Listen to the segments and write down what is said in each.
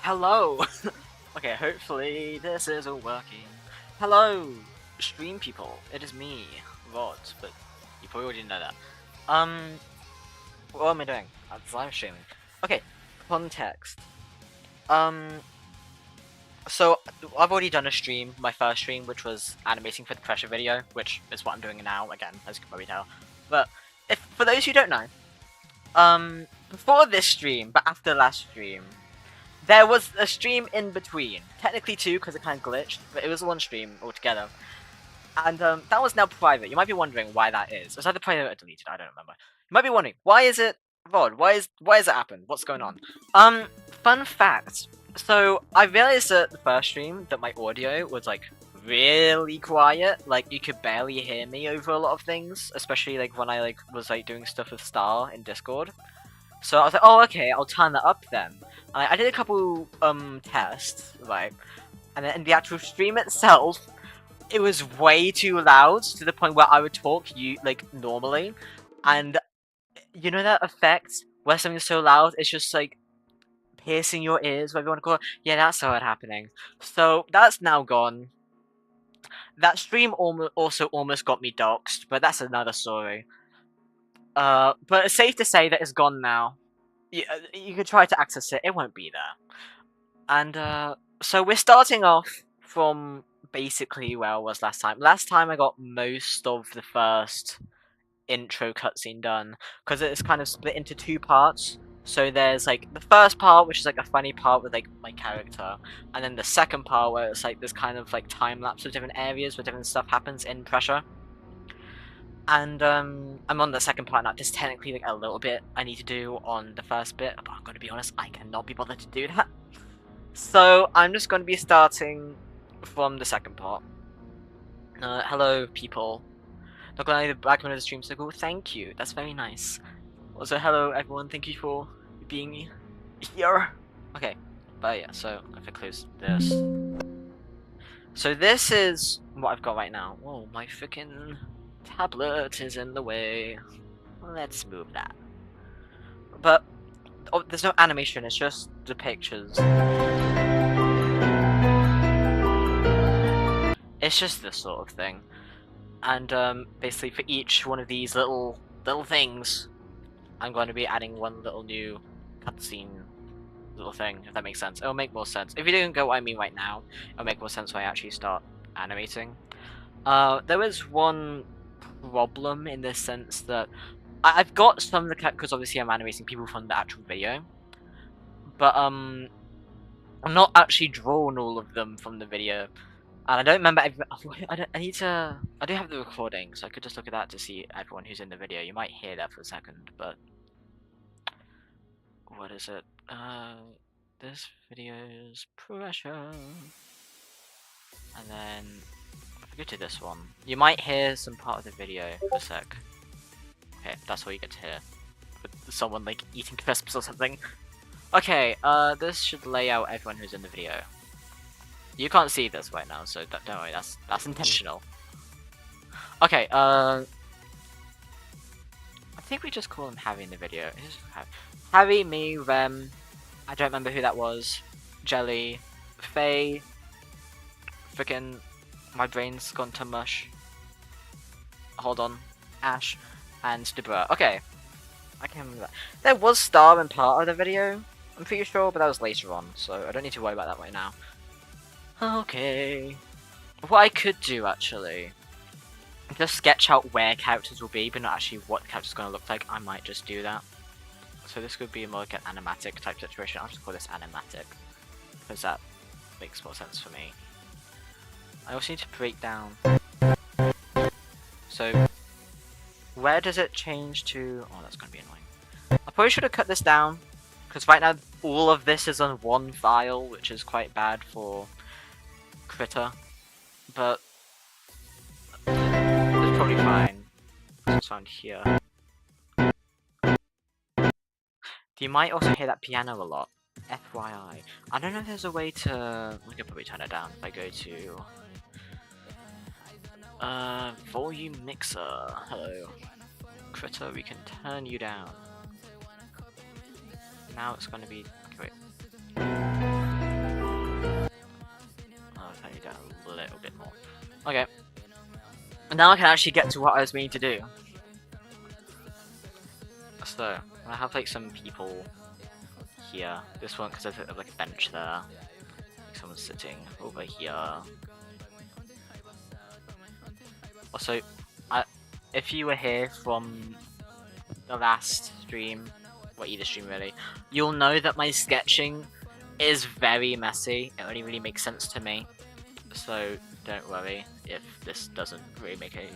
Hello! Okay, hopefully this is all working. Hello, stream people. It is me, Rod, but you probably already know that. Um, what am I doing? I'm live streaming. Okay, context. Um, so I've already done a stream, my first stream, which was animating for the pressure video, which is what I'm doing now, again, as you can probably tell. But, if for those who don't know, before this stream, but after last stream, there was a stream in between. Technically two, because it kind of glitched, but it was one stream altogether. And that was now private. You might be wondering why that is. It was either private or deleted, I don't remember. You might be wondering, why is it Rod? Why has it happened? What's going on? Fun fact. So I realized at the first stream that my audio was like really quiet. Like you could barely hear me over a lot of things, especially like when I was doing stuff with Star in Discord. So I was like, oh okay, I'll turn that up then. And I did a couple tests, right? And then in the actual stream itself, it was way too loud to the point where I would talk normally, and you know that effect where something's so loud it's just like piercing your ears, whatever you want to call it. Yeah, that's started happening. So that's now gone. That stream also almost got me doxxed, but that's another story. But it's safe to say that it's gone now. You can try to access it, it won't be there. And so we're starting off from basically where I was last time. Last time I got most of the first intro cutscene done, because it's kind of split into two parts. So there's like the first part, which is like a funny part with like my character, and then the second part where it's like this kind of like time lapse of different areas where different stuff happens in pressure. And I'm on the second part now. There's technically like a little bit I need to do on the first bit, but I'm gonna be honest, I cannot be bothered to do that. So I'm just going to be starting from the second part. Hello, people. Not gonna lie, the background of the stream so cool. Thank you. That's very nice. Also, hello everyone. Thank you for being here. Okay, but yeah. So if I close this, so this is what I've got right now. Whoa, my freaking tablet is in the way. Let's move that. But oh, there's no animation. It's just the pictures. It's just this sort of thing, and basically for each one of these little things, I'm going to be adding one little new cutscene little thing, if that makes sense. It'll make more sense. If you don't get what I mean right now, it'll make more sense when I actually start animating. There is one problem in the sense that I've got some of the because obviously I'm animating people from the actual video, but I'm not actually drawn all of them from the video. And I don't remember I do have the recording, so I could just look at that to see everyone who's in the video. You might hear that for a second, but what is it? This video's pressure. And then if I go to this one, you might hear some part of the video for a sec. Okay, that's all you get to hear. With someone like eating crisps or something. Okay, this should lay out everyone who's in the video. You can't see this right now, so don't worry, that's intentional. Okay, I think we just call him Harry in the video. Harry, me, Rem, I don't remember who that was, Jelly, Faye, frickin' my brain's gone to mush. Hold on, Ash, and Debra. Okay, I can remember that. There was Star in part of the video, I'm pretty sure, but that was later on, so I don't need to worry about that right now. Okay. What I could do, actually, just sketch out where characters will be, but not actually what the character's going to look like. I might just do that. So this could be more like an animatic type situation. I'll just call this animatic, because that makes more sense for me. I also need to break down. So, where does it change to? Oh, that's going to be annoying. I probably should have cut this down, because right now all of this is on one file, which is quite bad for Critter, but it's probably fine. It's found here. You might also hear that piano a lot. FYI. I don't know if there's a way to. We could probably turn it down if I go to volume mixer. Hello. Critter, we can turn you down. Now it's gonna be okay, wait. to get a little bit more. Okay. And now I can actually get to what I was meaning to do. So, I have like some people here. This one, because I've like a bench there. Like someone's sitting over here. Also, if you were here from the last stream, or either stream really, you'll know that my sketching is very messy. It only really makes sense to me. So don't worry if this doesn't really make any...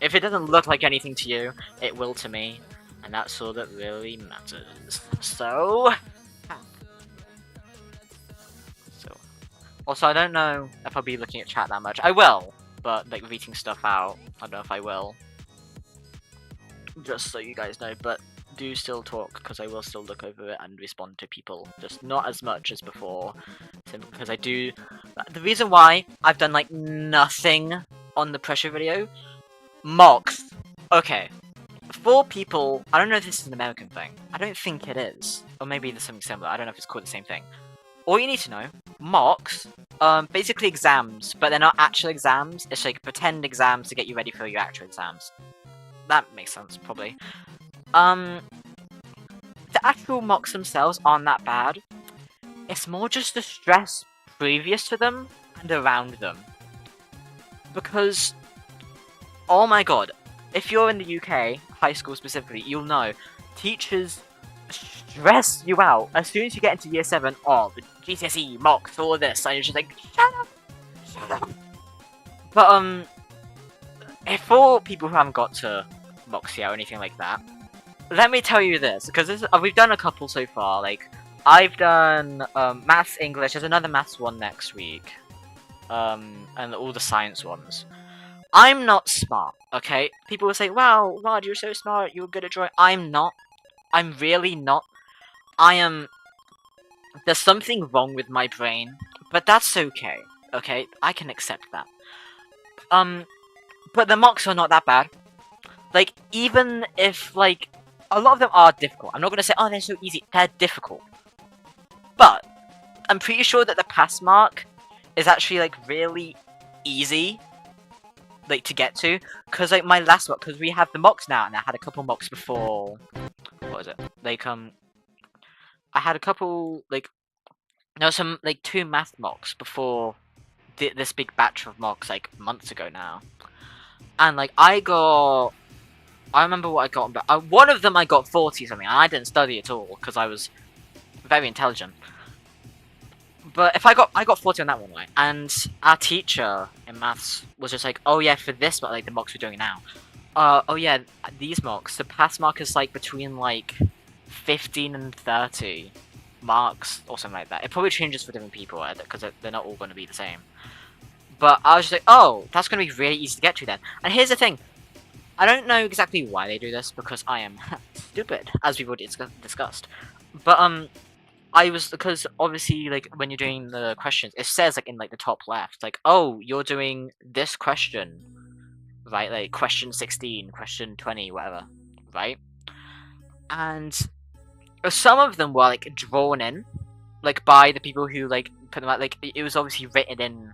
If it doesn't look like anything to you, it will to me. And that's all that really matters. So... Also, I don't know if I'll be looking at chat that much. I will, but like reading stuff out, I don't know if I will. Just so you guys know, but do still talk, because I will still look over it and respond to people. Just not as much as before, simply because I do... The reason why I've done like nothing on the pressure video, mocks. Okay, for people, I don't know if this is an American thing. I don't think it is. Or maybe there's something similar. I don't know if it's called the same thing. All you need to know, mocks, basically exams, but they're not actual exams. It's like pretend exams to get you ready for your actual exams. That makes sense, probably. The actual mocks themselves aren't that bad. It's more just the stress previous to them and around them. Because, oh my god, if you're in the UK, high school specifically, you'll know, teachers stress you out as soon as you get into year 7. Oh, the GCSE mocks, all this, and you're just like, shut up. But if for people who haven't got to mocks yet or anything like that, let me tell you this, because we've done a couple so far. Like I've done maths, English. There's another maths one next week, and all the science ones. I'm not smart, okay? People will say, "Wow, Rod, you're so smart. You're good at drawing." I'm not. I'm really not. There's something wrong with my brain, but that's okay. Okay, I can accept that. But the mocks are not that bad. Like, even if, like, a lot of them are difficult. I'm not gonna say, oh, they're so easy. They're difficult. But, I'm pretty sure that the pass mark is actually, like, really easy, like, to get to. Because, like, my last mock, because we have the mocks now, and I had a couple mocks before... What was it? Like, I had a couple, like... There was some, like, 2 math mocks before this big batch of mocks, like, months ago now. And, like, I remember what I got, but one of them I got 40 something, and I didn't study at all, because I was very intelligent. But if I got 40 on that one, right? And our teacher in maths was just like, oh yeah, for this, like, the mocks we're doing now. Oh yeah, these mocks, the pass mark is, like, between, like, 15 and 30 marks, or something like that. It probably changes for different people, because they're not all going to be the same. But I was just like, oh, that's going to be really easy to get to then. And here's the thing. I don't know exactly why they do this, because I am stupid, as we've already discussed. But, because obviously, like, when you're doing the questions, it says, like, in, like, the top left, like, oh, you're doing this question, right? Like, question 16, question 20, whatever, right? And some of them were, like, drawn in, like, by the people who, like, put them out, like, it was obviously written in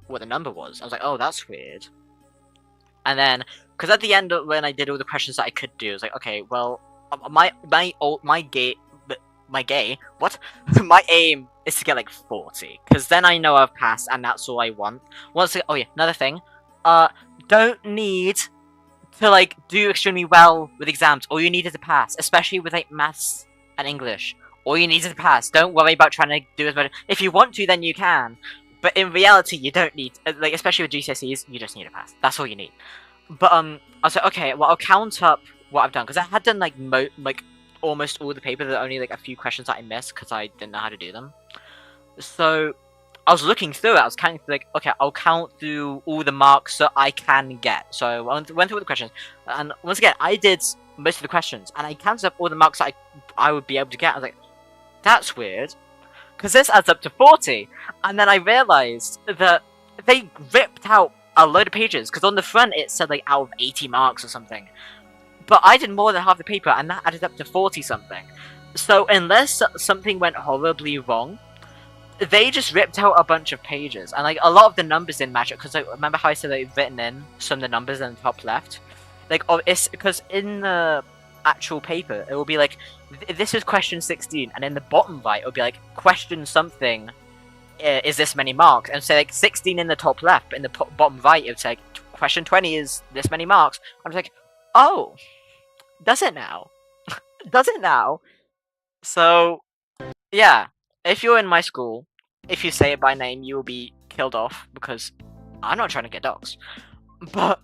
what the number was. I was like, oh, that's weird. And then, because at the end, when I did all the questions that I could do, I was like, okay, well, my aim is to get like 40, because then I know I've passed, and that's all I want. Oh yeah, another thing, don't need to like do extremely well with exams. All you need is to pass, especially with like maths and English. All you need is to pass. Don't worry about trying to do as much. If you want to, then you can. But in reality, you don't need, like, especially with GCSEs, you just need a pass. That's all you need. But, I was like, okay, well, I'll count up what I've done. Because I had done, like, almost all the paper. There are only, like, a few questions that I missed because I didn't know how to do them. So, I was looking through it. I was counting through, like, okay, I'll count through all the marks that I can get. So, I went through all the questions. And once again, I did most of the questions. And I counted up all the marks that I would be able to get. I was like, that's weird. Because this adds up to 40, and then I realised that they ripped out a load of pages, because on the front it said like out of 80 marks or something. But I did more than half the paper, and that added up to 40 something. So unless something went horribly wrong, they just ripped out a bunch of pages, and like a lot of the numbers didn't match it. Because like, remember how I said they've written in some of the numbers in the top left? Like, oh, it's because in the actual paper it will be like, this is question 16, and in the bottom right it will be like question something. Is this many marks? And say like 16 in the top left, but in the bottom right it would say like, question 20 is this many marks. I was like, oh, does it now? Does it now? So yeah, if you're in my school, if you say it by name, you will be killed off because I'm not trying to get dogs. But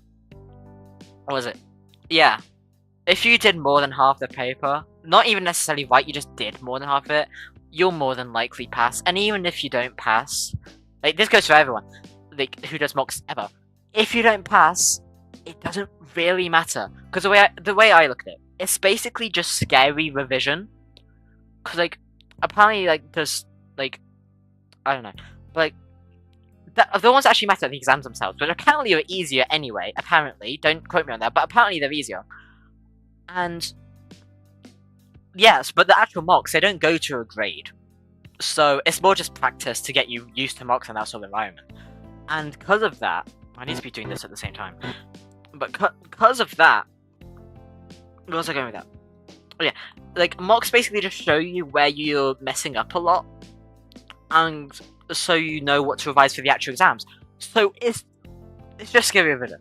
what was it? Yeah, if you did more than half the paper, not even necessarily right, you just did more than half of it, you'll more than likely pass. And even if you don't pass, like this goes for everyone, like who does mocks ever. If you don't pass, it doesn't really matter because the way I look at it, it's basically just scary revision. Because like apparently like there's like I don't know, but like the ones that actually matter are the exams themselves, but apparently are easier anyway. Apparently, don't quote me on that, but apparently they're easier. And yes, but the actual mocks, they don't go to a grade. So it's more just practice to get you used to mocks and that sort of environment. And because of that, I need to be doing this at the same time. But because of that, where was I going with that? Oh yeah, like mocks basically just show you where you're messing up a lot, and so you know what to revise for the actual exams. So it's just scary revision.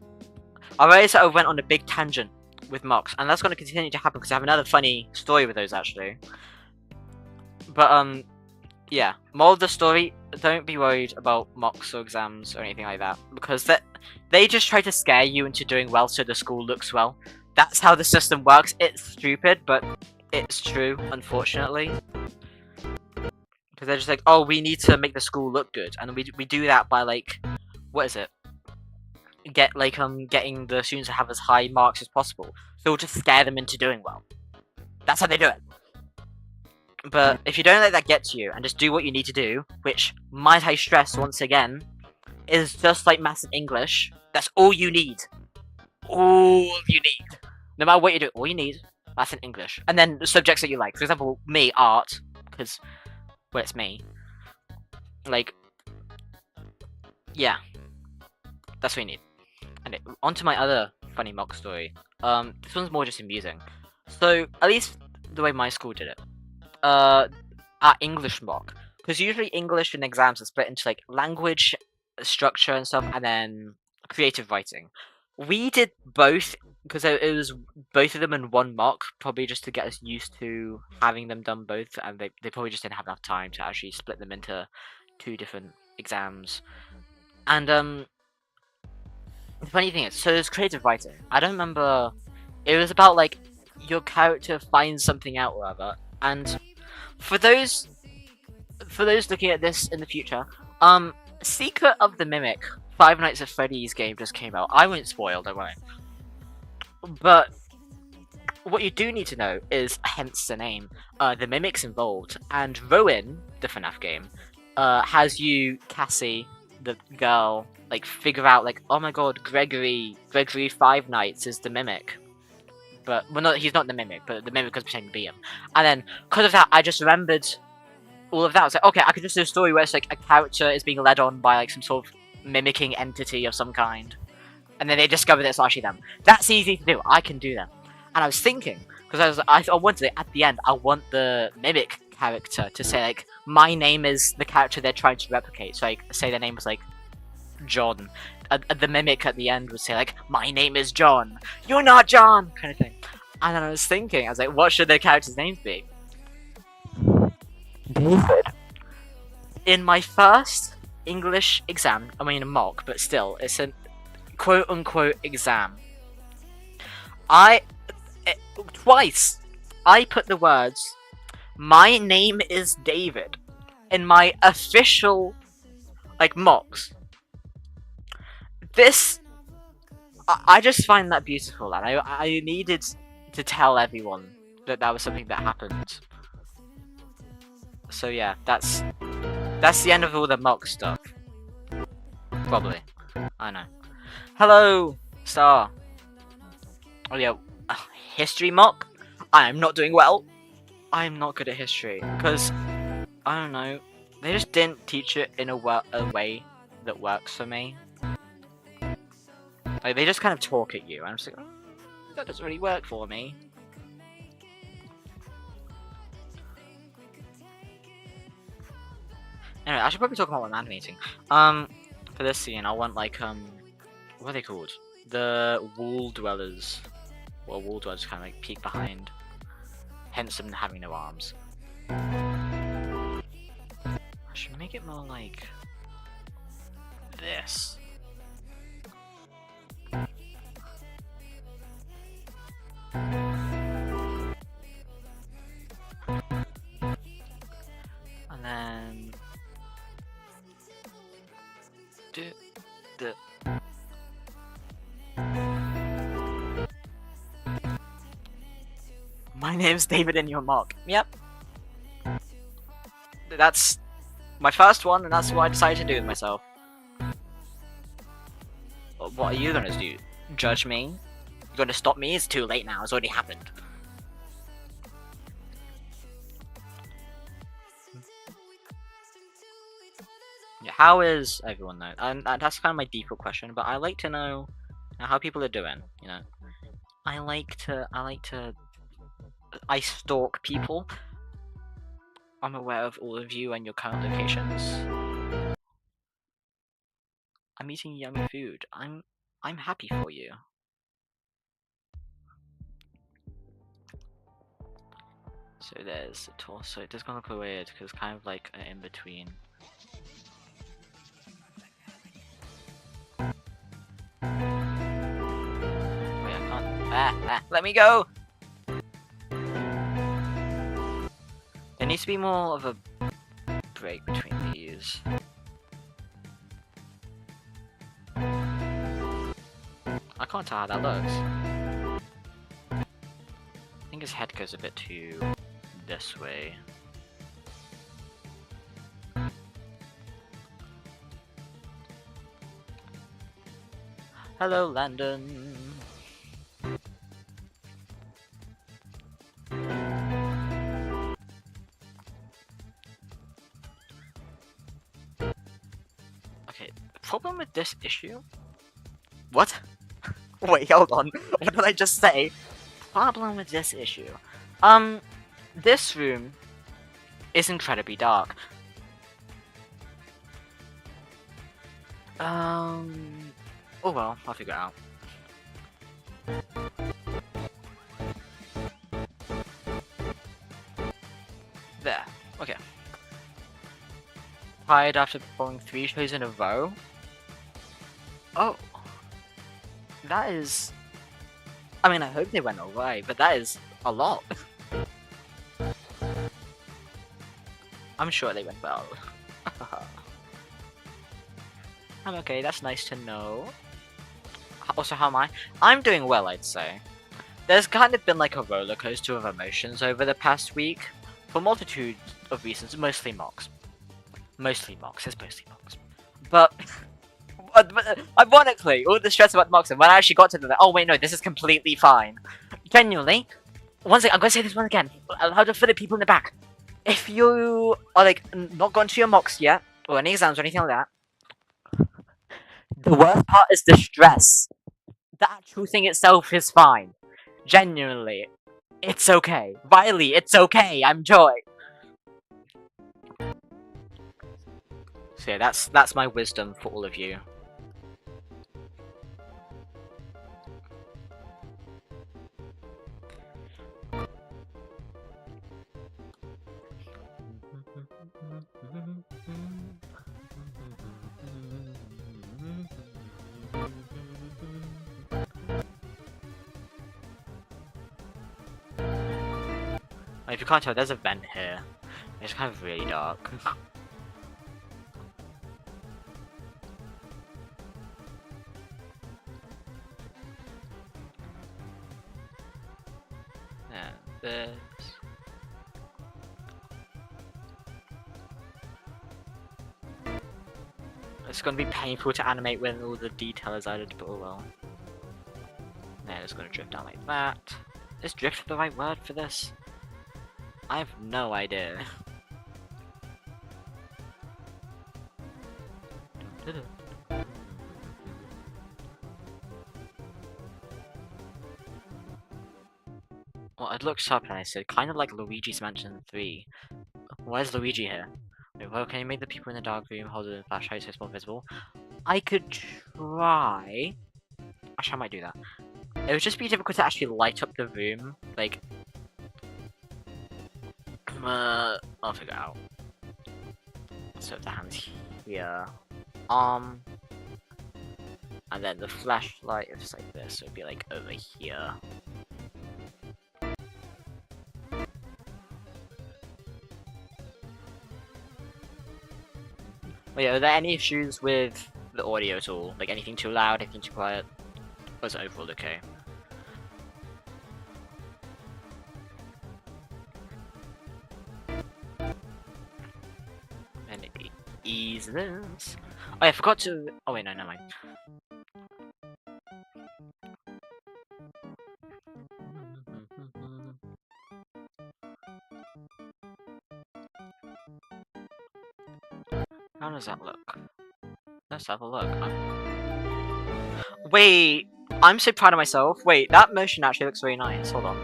I already sort of went on a big tangent with mocks, and that's going to continue to happen because I have another funny story with those actually. But yeah, moral of the story: don't be worried about mocks or exams or anything like that because they just try to scare you into doing well so the school looks well. That's how the system works. It's stupid, but it's true, unfortunately. Because they're just like, oh, we need to make the school look good, and we do that by like, what is it? Getting the students to have as high marks as possible. So we'll just scare them into doing well. That's how they do it. But if you don't let that get to you and just do what you need to do, which might I stress once again, is just like maths and English. That's all you need. All you need. No matter what you do, all you need, maths and English. And then the subjects that you like. For example, me, art, because, well, it's me. Like, yeah. That's what you need. And on to my other funny mock story. This one's more just amusing. So, at least the way my school did it. Our English mock. Because usually English and exams are split into, like, language, structure and stuff, and then creative writing. We did both because it was both of them in one mock, probably just to get us used to having them done both, and they probably just didn't have enough time to actually split them into 2 different exams. And the funny thing is, so there's creative writing. I don't remember. It was about like your character finds something out or whatever. And for those looking at this in the future, Secret of the Mimic, Five Nights at Freddy's game just came out. I won't spoil, don't worry. But what you do need to know is, hence the name, the Mimic's involved, and Rowan, the FNAF game, has you, Cassie, the girl, like figure out like, oh my god, Gregory Five Nights is the Mimic. But well, he's not the Mimic, but the Mimic was pretending to be him. And then because of that, I just remembered all of that. I was like, okay, I could just do a story where it's like a character is being led on by like some sort of mimicking entity of some kind, and then they discover that it's actually them. That's easy to do. I can do that. And I was thinking, because I wanted it at the end. I want the Mimic character to say like, my name is the character they're trying to replicate. So like, say their name was like John. The Mimic at the end would say like, my name is John. You're not John, kind of thing. And then I was thinking, I was like, what should their characters' names be? David. In my first English exam, I mean a mock, but still, it's a quote-unquote exam. Twice, I put the words, my name is David, in my official, like, mocks. This, I just find that beautiful, and I needed to tell everyone that that was something that happened. So yeah, that's the end of all the mock stuff. Probably. I know. Hello, Star. Oh yeah, history mock? I am not doing well. I am not good at history, because, I don't know, They just didn't teach it in a way that works for me. Like, they just kind of talk at you, and I'm just like, that doesn't really work for me. Anyway, I should probably talk about what I'm animating. For this scene, I want, like, what are they called? The wall dwellers. Well, wall dwellers kind of, like, peek behind. Hence them having no arms. I should make it more like this. And then do the My name's David in your mock. Yep. That's my first one, and that's what I decided to do with myself. What are you gonna do? Judge me? You're gonna stop me? It's too late now, it's already happened. Yeah, how is everyone though? And that's kind of my default question, but I like to know how people are doing, you know? I stalk people. I'm aware of all of you and your current locations. I'm eating yummy food. I'm happy for you. So there's the torso. It does kind of look weird because it's kind of like an in between. Wait, I can't. Let me go! There needs to be more of a break between these. I can't tell how that looks. I think his head goes a bit too this way. Hello, Landon. Okay, the problem with this issue. What? Wait, hold on. What did I just say? Problem with this issue. This room is incredibly dark. Oh well, I'll figure it out. There. Okay. Tired after performing 3 shows in a row? Oh. That is... I mean, I hope they went alright, but that is a lot. I'm sure they went well. I'm okay, that's nice to know. Also, how am I? I'm doing well, I'd say. There's kind of been like a roller coaster of emotions over the past week. For multitude of reasons, mostly mocks. It's mostly mocks. But ironically, all the stress about mocks, and when I actually got to the oh wait, no, this is completely fine. Genuinely, once again, I'm gonna say this one again. I'll for the people in the back. If you are like not gone to your mocks yet, or any exams or anything like that, the worst part is the stress. The actual thing itself is fine. Genuinely, it's okay. Riley, it's okay. I'm Joy. So yeah, that's my wisdom for all of you. If you can't tell, there's a vent here. It's kind of really dark. And this. It's gonna be painful to animate when all the detail is added, but oh well. Then it's gonna drift down like that. Is drift the right word for this? I have no idea. Well, I looked up and I said, kind of like Luigi's Mansion 3. Where's Luigi here? Wait, well, can you make the people in the dark room hold the flashlight so it's more visible? I could try. Actually, I might do that. It would just be difficult to actually light up the room. Like, I'll figure it out. So the hands here. And then the flashlight is like this, so it'd be like over here. Wait, are there any issues with the audio at all? Like anything too loud, anything too quiet? Or is it overall okay? And ease this. Oh, yeah, I forgot to. Oh wait, no, never mind. How does that look? Let's have a look. Wait, I'm so proud of myself. Wait, that motion actually looks very nice. Hold on.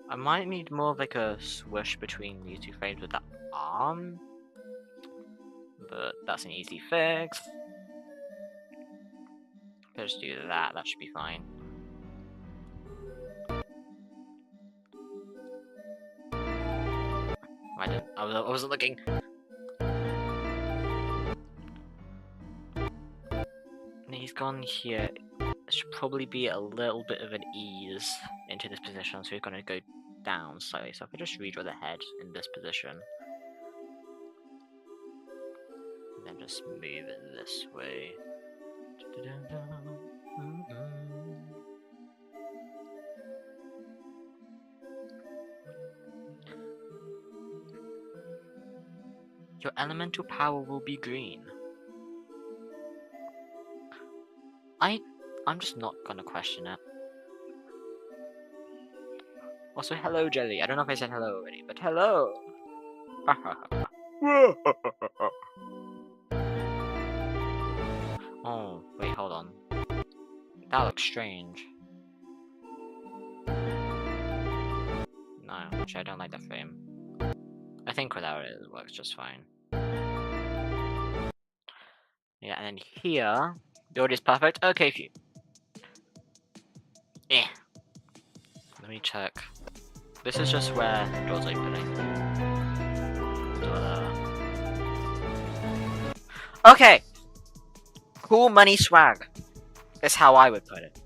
I might need more of like a swoosh between these two frames with that arm. But that's an easy fix. Just do that, that should be fine. I wasn't looking. And he's gone here. There should probably be a little bit of an ease into this position, so he's gonna go down slightly. So if I just redraw the head in this position, and then just move it this way. Your elemental power will be green. I'm just not gonna question it. Also, hello, Jelly. I don't know if I said hello already, but hello. Oh, wait, hold on. That looks strange. No, actually, I don't like that frame. I think without it, it works just fine. Yeah, and then here, the audio's perfect. Okay, phew. Eh. Let me check. This is just where the door's opening. Okay! Cool money swag. That's how I would put it.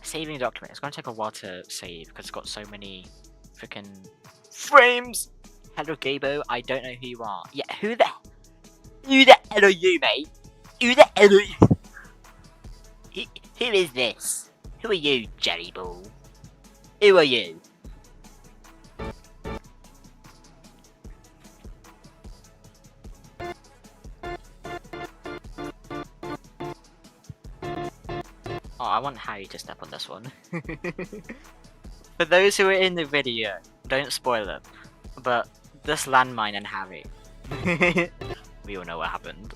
Saving document. It's gonna take a while to save because it's got so many freaking frames. Hello, Gabo. I don't know who you are. Yeah, who the hell are you, mate? Who the hell are you? Who is this? Who are you, Jelly Ball? Who are you? Oh, I want Harry to step on this one. For those who are in the video, don't spoil it. But this landmine and Harry. We all know what happened.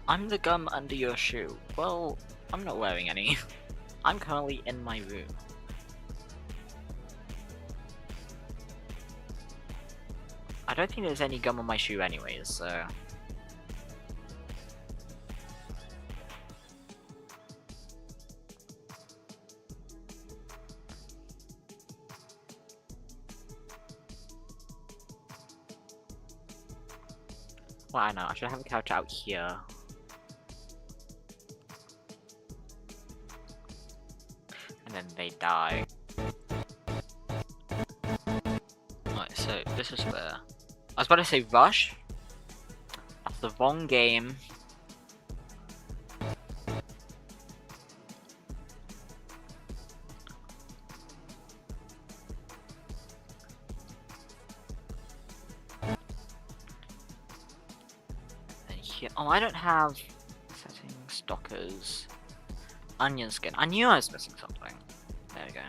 I'm the gum under your shoe. Well, I'm not wearing any. I'm currently in my room. I don't think there's any gum on my shoe anyways, so... Well, I know, I should have a couch out here. And then they die. Right, so this is where... I was about to say Rush. That's the wrong game. And here, oh, I don't have settings, dockers, onion skin. I knew I was missing something. There we go.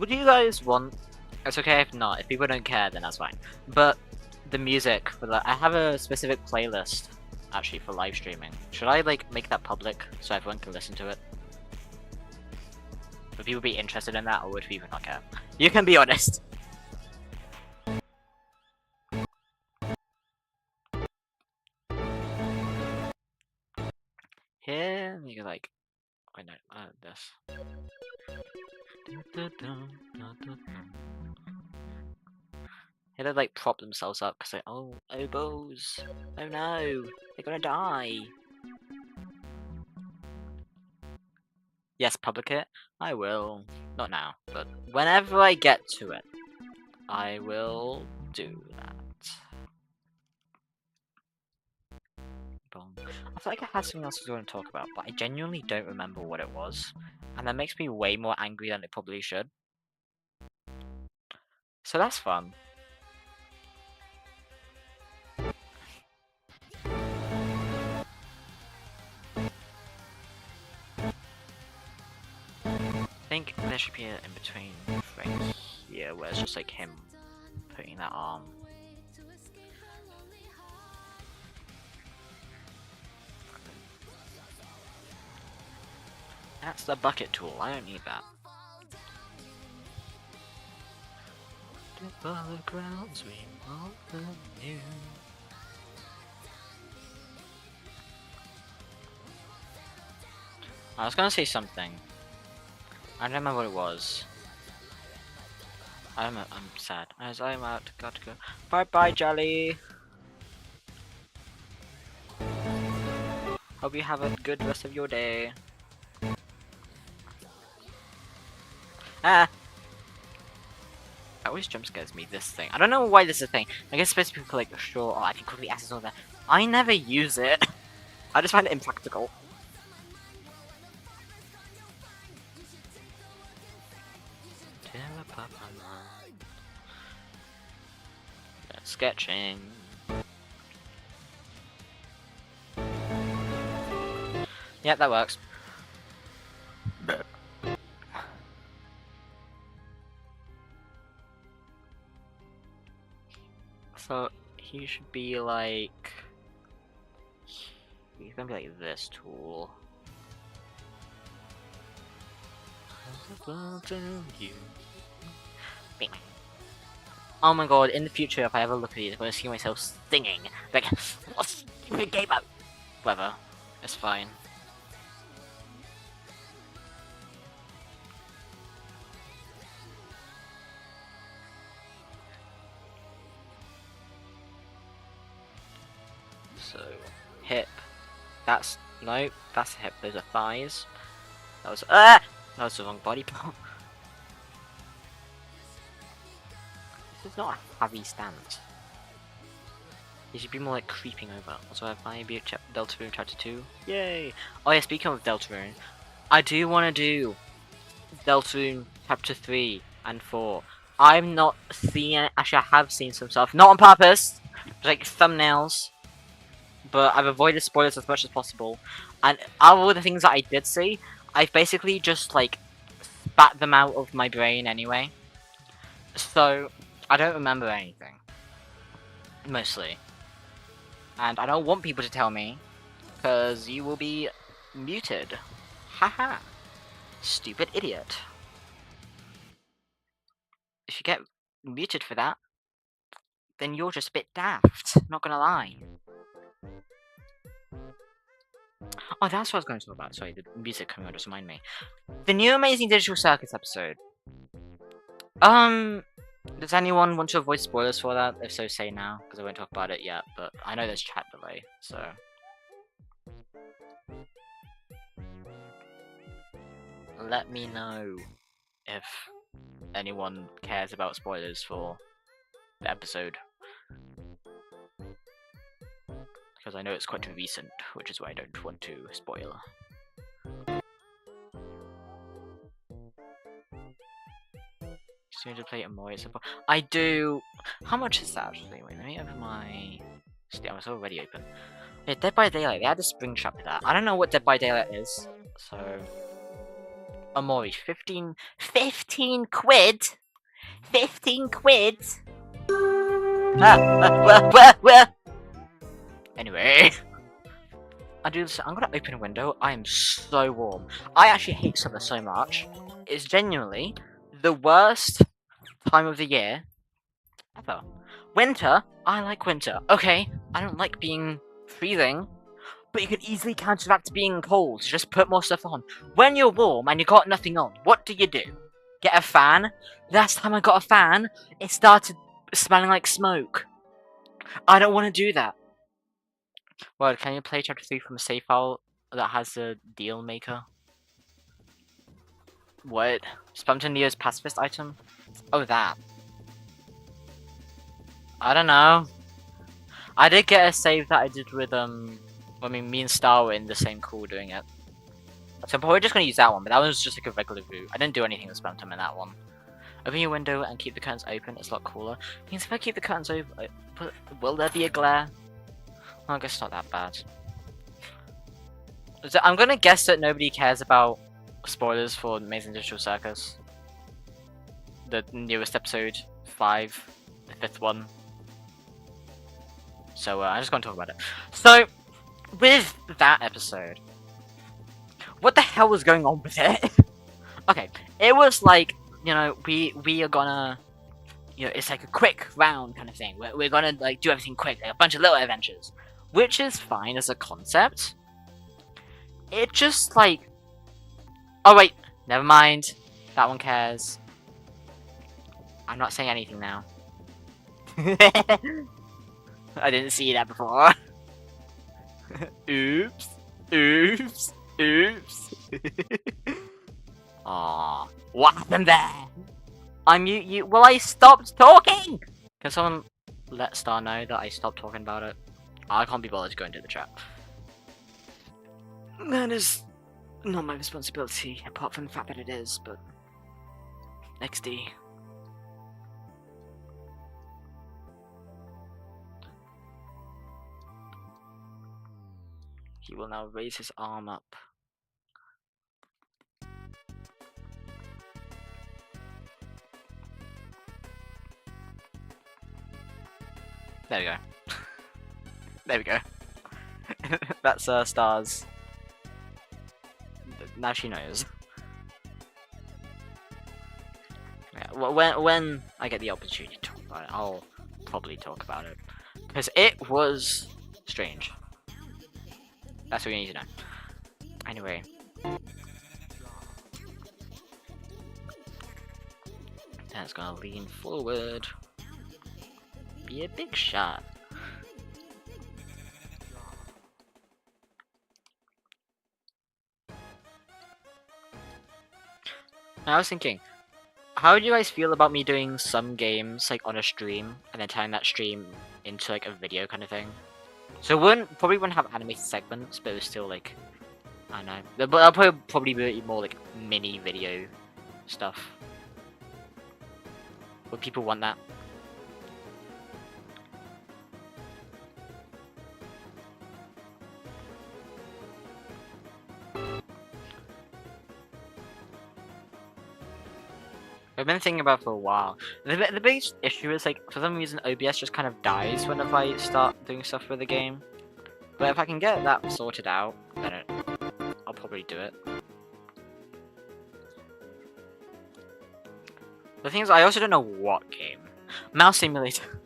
Would you guys want? It's okay if not. If people don't care, then that's fine. But the music for that, I have a specific playlist actually for live streaming. Should I like make that public so everyone can listen to it? Would people be interested in that, or would people not care? You can be honest. Here, you like, wait no, this. Here they like prop themselves up because they, oh, oboes, oh no, they're gonna die. Yes, public it. I will. Not now, but whenever I get to it, I will do that. Boom. I feel like I had something else I was going to talk about, but I genuinely don't remember what it was, and that makes me way more angry than it probably should. So that's fun. I think there should be an in-between thing here where it's just like him putting that arm. That's the bucket tool, I don't need that. I was gonna say something. I don't remember what it was. I'm sad. As I'm out, got to go. Bye bye, Jelly. Hope you have a good rest of your day. Ah! That always jump scares me, this thing. I don't know why this is a thing. I guess supposed to be like, sure, I can quickly access all that. I never use it. I just find it impractical. Sketching. Yeah, that works. So he should be like, he's gonna be like this tool. Oh my god, in the future if I ever look at these, I'm gonna see myself singing. Like, what's the game about? Whatever. It's fine. So, hip. That's, no, that's hip, those are thighs. That was, that was the wrong body part. This is not a heavy stance. He should be more like creeping over. Also, I have my Deltarune Chapter 2. Yay! Oh yeah, speaking of Deltarune, I do want to do Deltarune Chapter 3 and 4. I'm not seeing it. Actually, I have seen some stuff. Not on purpose! Like thumbnails. But I've avoided spoilers as much as possible. And out of all the things that I did see, I've basically just like spat them out of my brain anyway. So, I don't remember anything. Mostly. And I don't want people to tell me, because you will be muted. Haha. Stupid idiot. If you get muted for that, then you're just a bit daft. Not gonna lie. Oh, that's what I was going to talk about. Sorry, the music coming on just reminded me. The new Amazing Digital Circus episode. Does anyone want to avoid spoilers for that? If so, say now, because I won't talk about it yet, but I know there's chat delay, so... Let me know if anyone cares about spoilers for the episode. Because I know it's quite recent, which is why I don't want to spoil. Soon to play it more. I do. How much is that actually? Wait, let me open my Steam. It's already open. Yeah, Dead by Daylight. They had a spring chapter. I don't know what Dead by Daylight is, so Amori, 15 quid? 15 quid? Where? Anyway. I'm gonna open a window. I am so warm. I actually hate summer so much. It's genuinely the worst time of the year ever. Winter, I like winter. Okay, I don't like being freezing, but you can easily counteract being cold. Just put more stuff on. When you're warm and you got nothing on, what do? Get a fan? Last time I got a fan, it started smelling like smoke. I don't want to do that. Well, can you play chapter 3 from a save file that has a deal maker? What? Spam to Neo's pacifist item? Oh, that. I don't know. I did get a save that I did with, me and Star were in the same call doing it. So I'm probably just gonna use that one, but that was just like a regular route. I didn't do anything with spam time in that one. Open your window and keep the curtains open, it's a lot cooler. Means if I keep the curtains open, will there be a glare? Well, I guess it's not that bad. So I'm gonna guess that nobody cares about spoilers for Amazing Digital Circus. The newest episode, 5, the 5th one. So I'm just gonna talk about it. So, with that episode, what the hell was going on with it? Okay, it was like, you know, we are gonna, you know, it's like a quick round kind of thing. We're gonna like do everything quick, like a bunch of little adventures, which is fine as a concept. It just like, oh wait, never mind. That one cares. I'm not saying anything now. I didn't see that before. Oops. Oops. Oops. Aww. What happened there? Well, I stopped talking! Can someone let Star know that I stopped talking about it? I can't be bothered to go into the chat. That is not my responsibility, apart from the fact that it is, but... XD. He will now raise his arm up. There we go. There we go. That's Star's. Now she knows. Yeah, well, when I get the opportunity to talk about it, I'll probably talk about it. Because it was strange. That's what you need to know. Anyway. That's gonna lean forward. Be a big shot. I was thinking, how do you guys feel about me doing some games like on a stream and then turning that stream into like a video kind of thing? So probably wouldn't have animated segments, but it was still like, I don't know. But I'll probably be more like mini video stuff. Would people want that? I've been thinking about it for a while. The biggest issue is like, for some reason OBS just kind of dies whenever I start doing stuff with the game. But if I can get that sorted out, then I'll probably do it. The thing is, I also don't know what game. Mouse Simulator.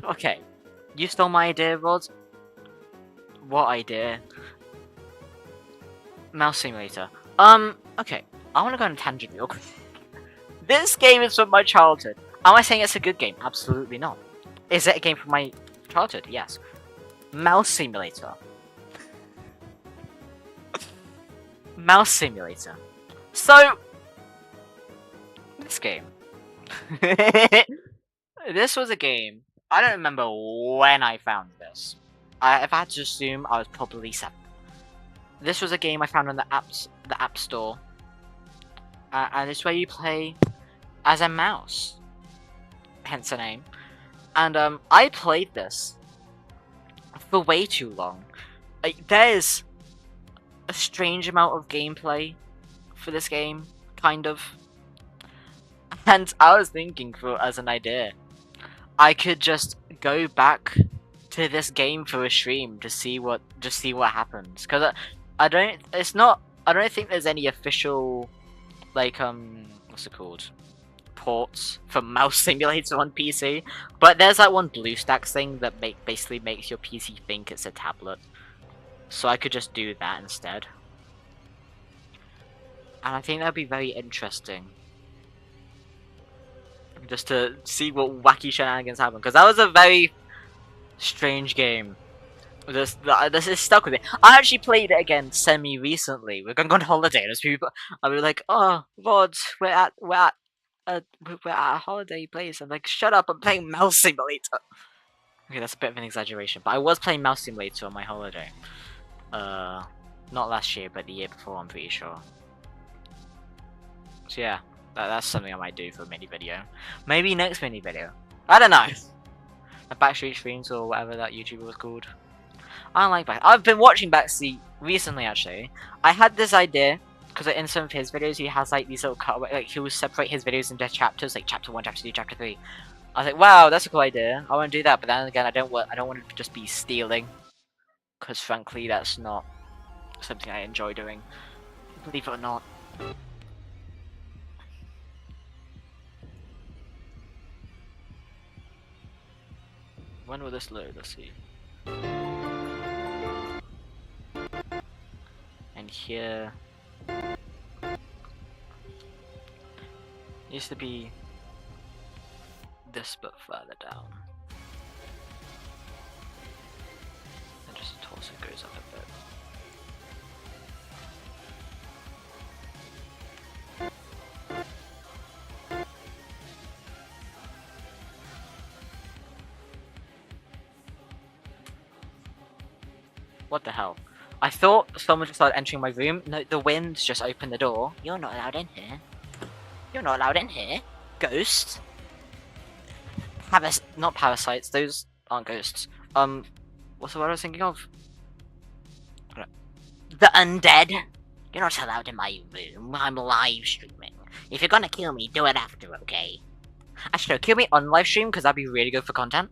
Okay. You stole my idea, Rod? What idea? Mouse Simulator. Okay. I want to go on a tangent real quick. This game is from my childhood. Am I saying it's a good game? Absolutely not. Is it a game from my childhood? Yes. Mouse Simulator. Mouse Simulator. So, this game. This was a game. I don't remember when I found this. If I had to assume, I was probably 7. This was a game I found on the App Store. And it's where you play as a mouse. Hence the name. And I played this for way too long. Like, there's a strange amount of gameplay for this game, kind of. And I was thinking, as an idea, I could just go back to this game for a stream to see what happens. Cause I don't. It's not. I don't think there's any official, like, what's it called? Ports for Mouse Simulator on PC. But there's that one BlueStacks thing that basically makes your PC think it's a tablet. So I could just do that instead. And I think that'd be very interesting. Just to see what wacky shenanigans happen. Because that was a very strange game. This is stuck with me. I actually played it again semi-recently. We're going on holiday, and people, I was like, "Oh, Rod, we're at a holiday place." I'm like, "Shut up! I'm playing Mouse Simulator." Okay, that's a bit of an exaggeration, but I was playing Mouse Simulator on my holiday. Not last year, but the year before. I'm pretty sure. So yeah, that's something I might do for a mini video. Maybe next mini video. I don't know. The Backstreet Streams or whatever that YouTuber was called. I don't like Backstreet. I've been watching Backstreet recently, actually. I had this idea, because in some of his videos he has like these little cutaway, like he will separate his videos into chapters, like chapter 1, chapter 2, chapter 3. I was like, wow, that's a cool idea. I want to do that, but then again, I don't want to just be stealing. Because frankly, that's not something I enjoy doing. Believe it or not. When will this load? Let's see. And here used to be this, but further down. And just the torso goes up a bit. What the hell? I thought someone just started entering my room. No, the wind just opened the door. You're not allowed in here. You're not allowed in here. Ghost. Not parasites. Those aren't ghosts. What's the word I was thinking of? The undead. You're not allowed in my room. I'm live streaming. If you're gonna kill me, do it after, okay? Actually, no, kill me on live stream because that'd be really good for content.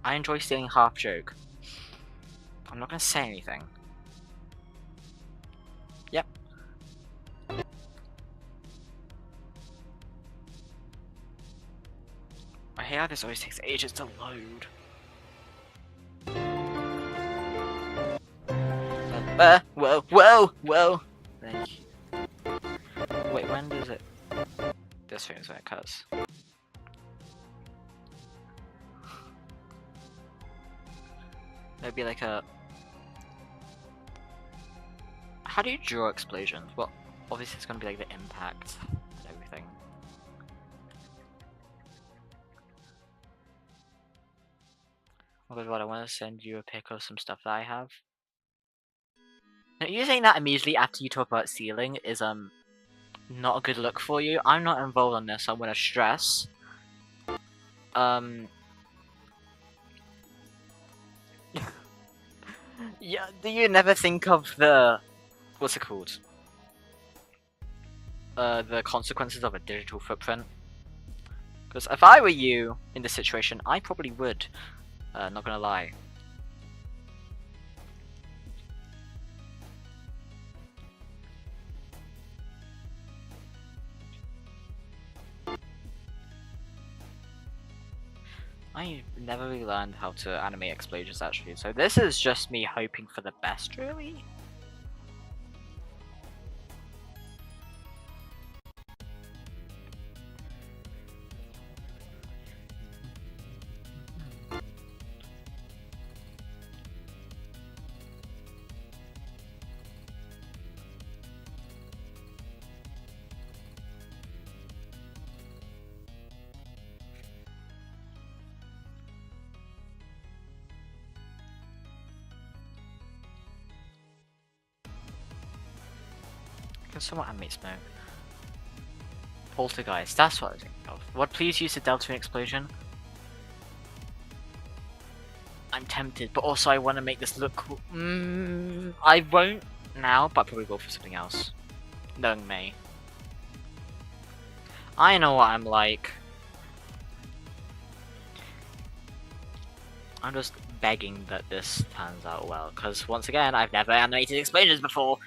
I enjoy stealing half joke. I'm not gonna say anything. Yep. I hate how this always takes ages to load. Whoa! Thank you. Wait, when does it? This thing's when it cuts. There'd be like a... How do you draw explosions? Well, obviously it's gonna be like the impact and everything. Oh god, I want to send you a pic of some stuff that I have. Now, you saying that immediately after you talk about stealing is not a good look for you. I'm not involved on this, so I'm gonna stress. Yeah, do you never think of the... What's it called? The consequences of a digital footprint? Because if I were you in this situation, I probably would. Not gonna lie. I never really learned how to animate explosions actually, so this is just me hoping for the best, really? Can someone animate smoke? Poltergeist, that's what I was thinking of. What, please use the Delta explosion? I'm tempted, but also I want to make this look cool. I won't now, but I probably will for something else. Knowing me. I know what I'm like. I'm just begging that this turns out well, because once again, I've never animated explosions before.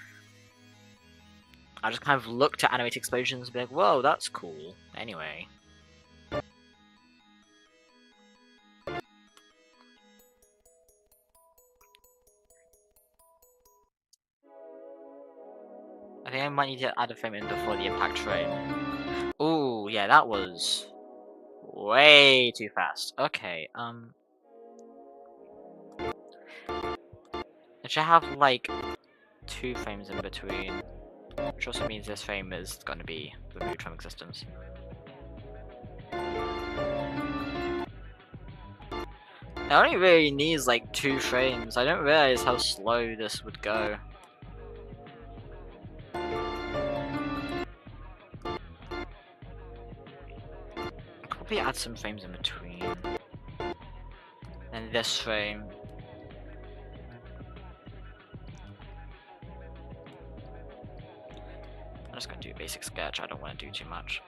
I just kind of looked at animated explosions and be like, whoa, that's cool. Anyway. I think I might need to add a frame in before the impact frame. Ooh, yeah, that was way too fast. Okay, it should have like 2 frames in between, which also means this frame is going to be removed from existence. It only really needs like 2 frames. I don't realize how slow this would go. Probably add some frames in between. And this frame. I'm just gonna do a basic sketch, I don't want to do too much.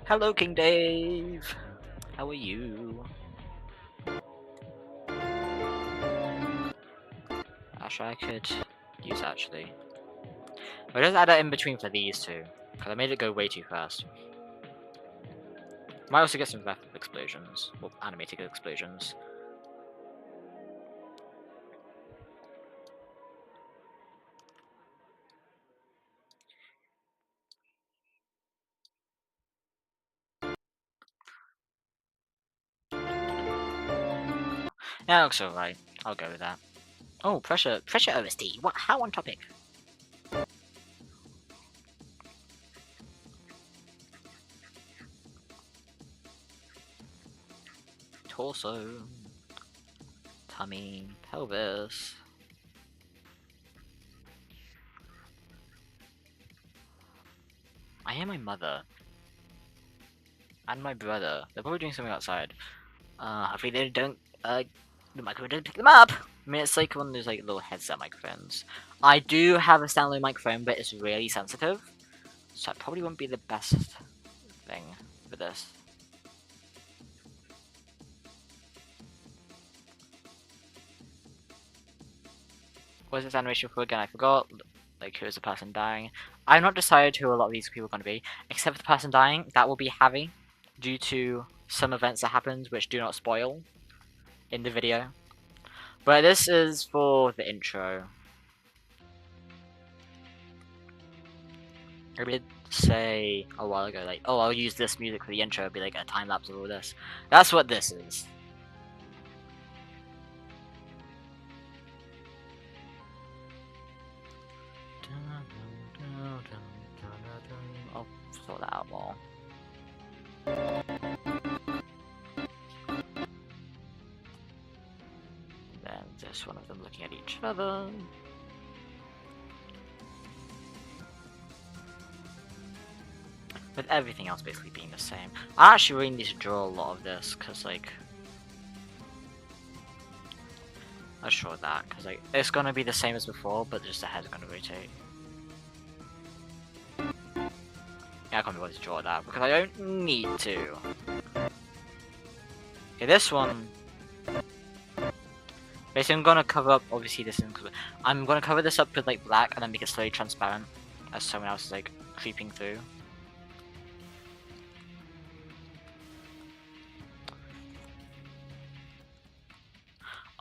Hello, King Dave! How are you? Actually, I could use actually. But just add it in between for these two, because I made it go way too fast. Might also get some rapid explosions, or animated explosions. Yeah, looks alright. I'll go with that. Oh, pressure OST. What? How on topic? Torso, tummy, pelvis. I hear my mother and my brother. They're probably doing something outside. Hopefully they don't. The microphone doesn't pick them up. I mean, it's like one of those like little headset microphones. I do have a standalone microphone, but it's really sensitive, so it probably won't be the best thing for this. What is this animation for again? I forgot. Like, who is the person dying? I've not decided who a lot of these people are going to be, except for the person dying. That will be Harry, due to some events that happened, which do not spoil in the video. But this is for the intro. I did say a while ago, like, oh, I'll use this music for the intro. It'll be like a time lapse of all this. That's what this is. I'll sort that out more. Then just one of them looking at each other. With everything else basically being the same. I actually really need to draw a lot of this, because like... I'll show that, because like, it's gonna be the same as before, but just the head's gonna rotate. Yeah, I can't be bothered to draw that, because I don't need to. Okay, this one... Basically, I'm gonna cover up, obviously this is... I'm gonna cover this up with like black, and then make it slowly transparent, as someone else is like, creeping through.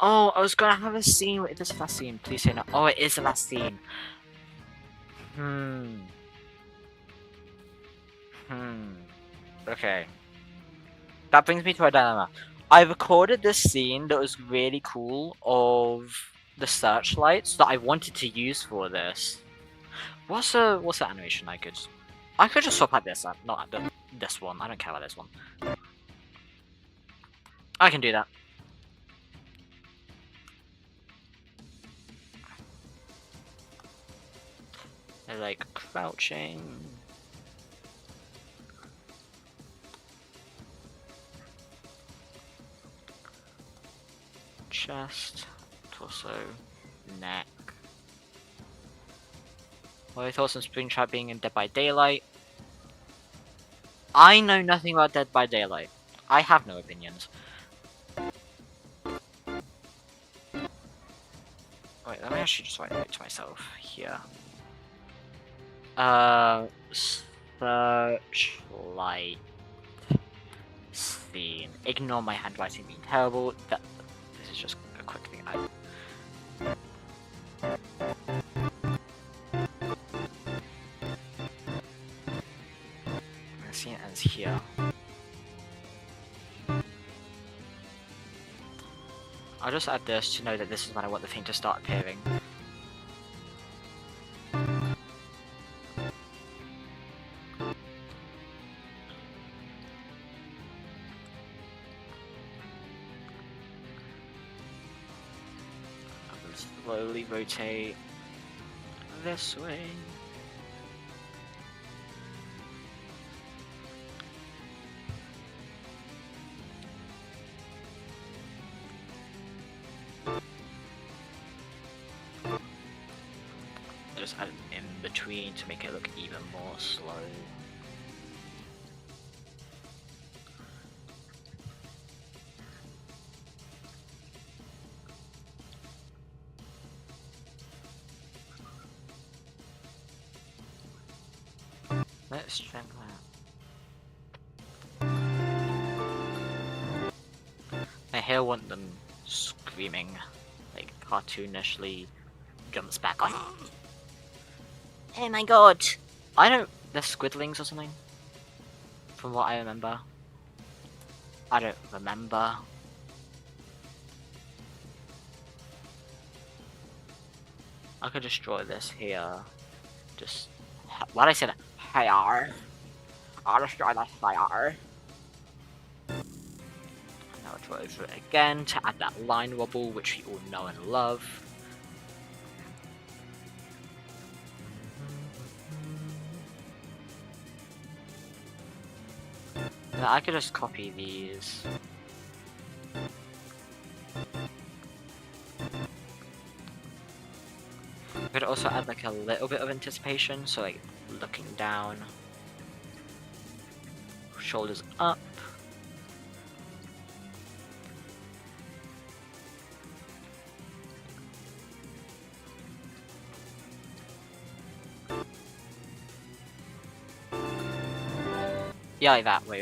Oh, I was gonna have a scene with this last scene. Please say no. Oh, it is the last scene. Okay. That brings me to a dilemma. I recorded this scene that was really cool of the searchlights that I wanted to use for this. What's the animation I could just swap out this, not this one. I don't care about this one. I can do that. They're like crouching. chest, torso, neck. What are your thoughts on Springtrap being in Dead by Daylight? I know nothing about Dead by Daylight. I have no opinions. Wait, let me actually just write a note to myself here. Searchlight scene. Ignore my handwriting being terrible. This is just a quick thing. The scene ends here. I'll just add this to know that this is when I want the thing to start appearing. Slowly rotate this way. Just add in between to make it look even more slow. Let's check that. I here want them screaming, like cartoonishly jumps back on. Oh my god! I don't. They're squidlings or something? From what I remember. I don't remember. I could destroy this here. Just. What I said? Here. I'll destroy this here. Now draw over it again to add that line wobble, which we all know and love. Now I could just copy these. I could also add like a little bit of anticipation, so like looking down, shoulders up. Yeah, like that. Wait.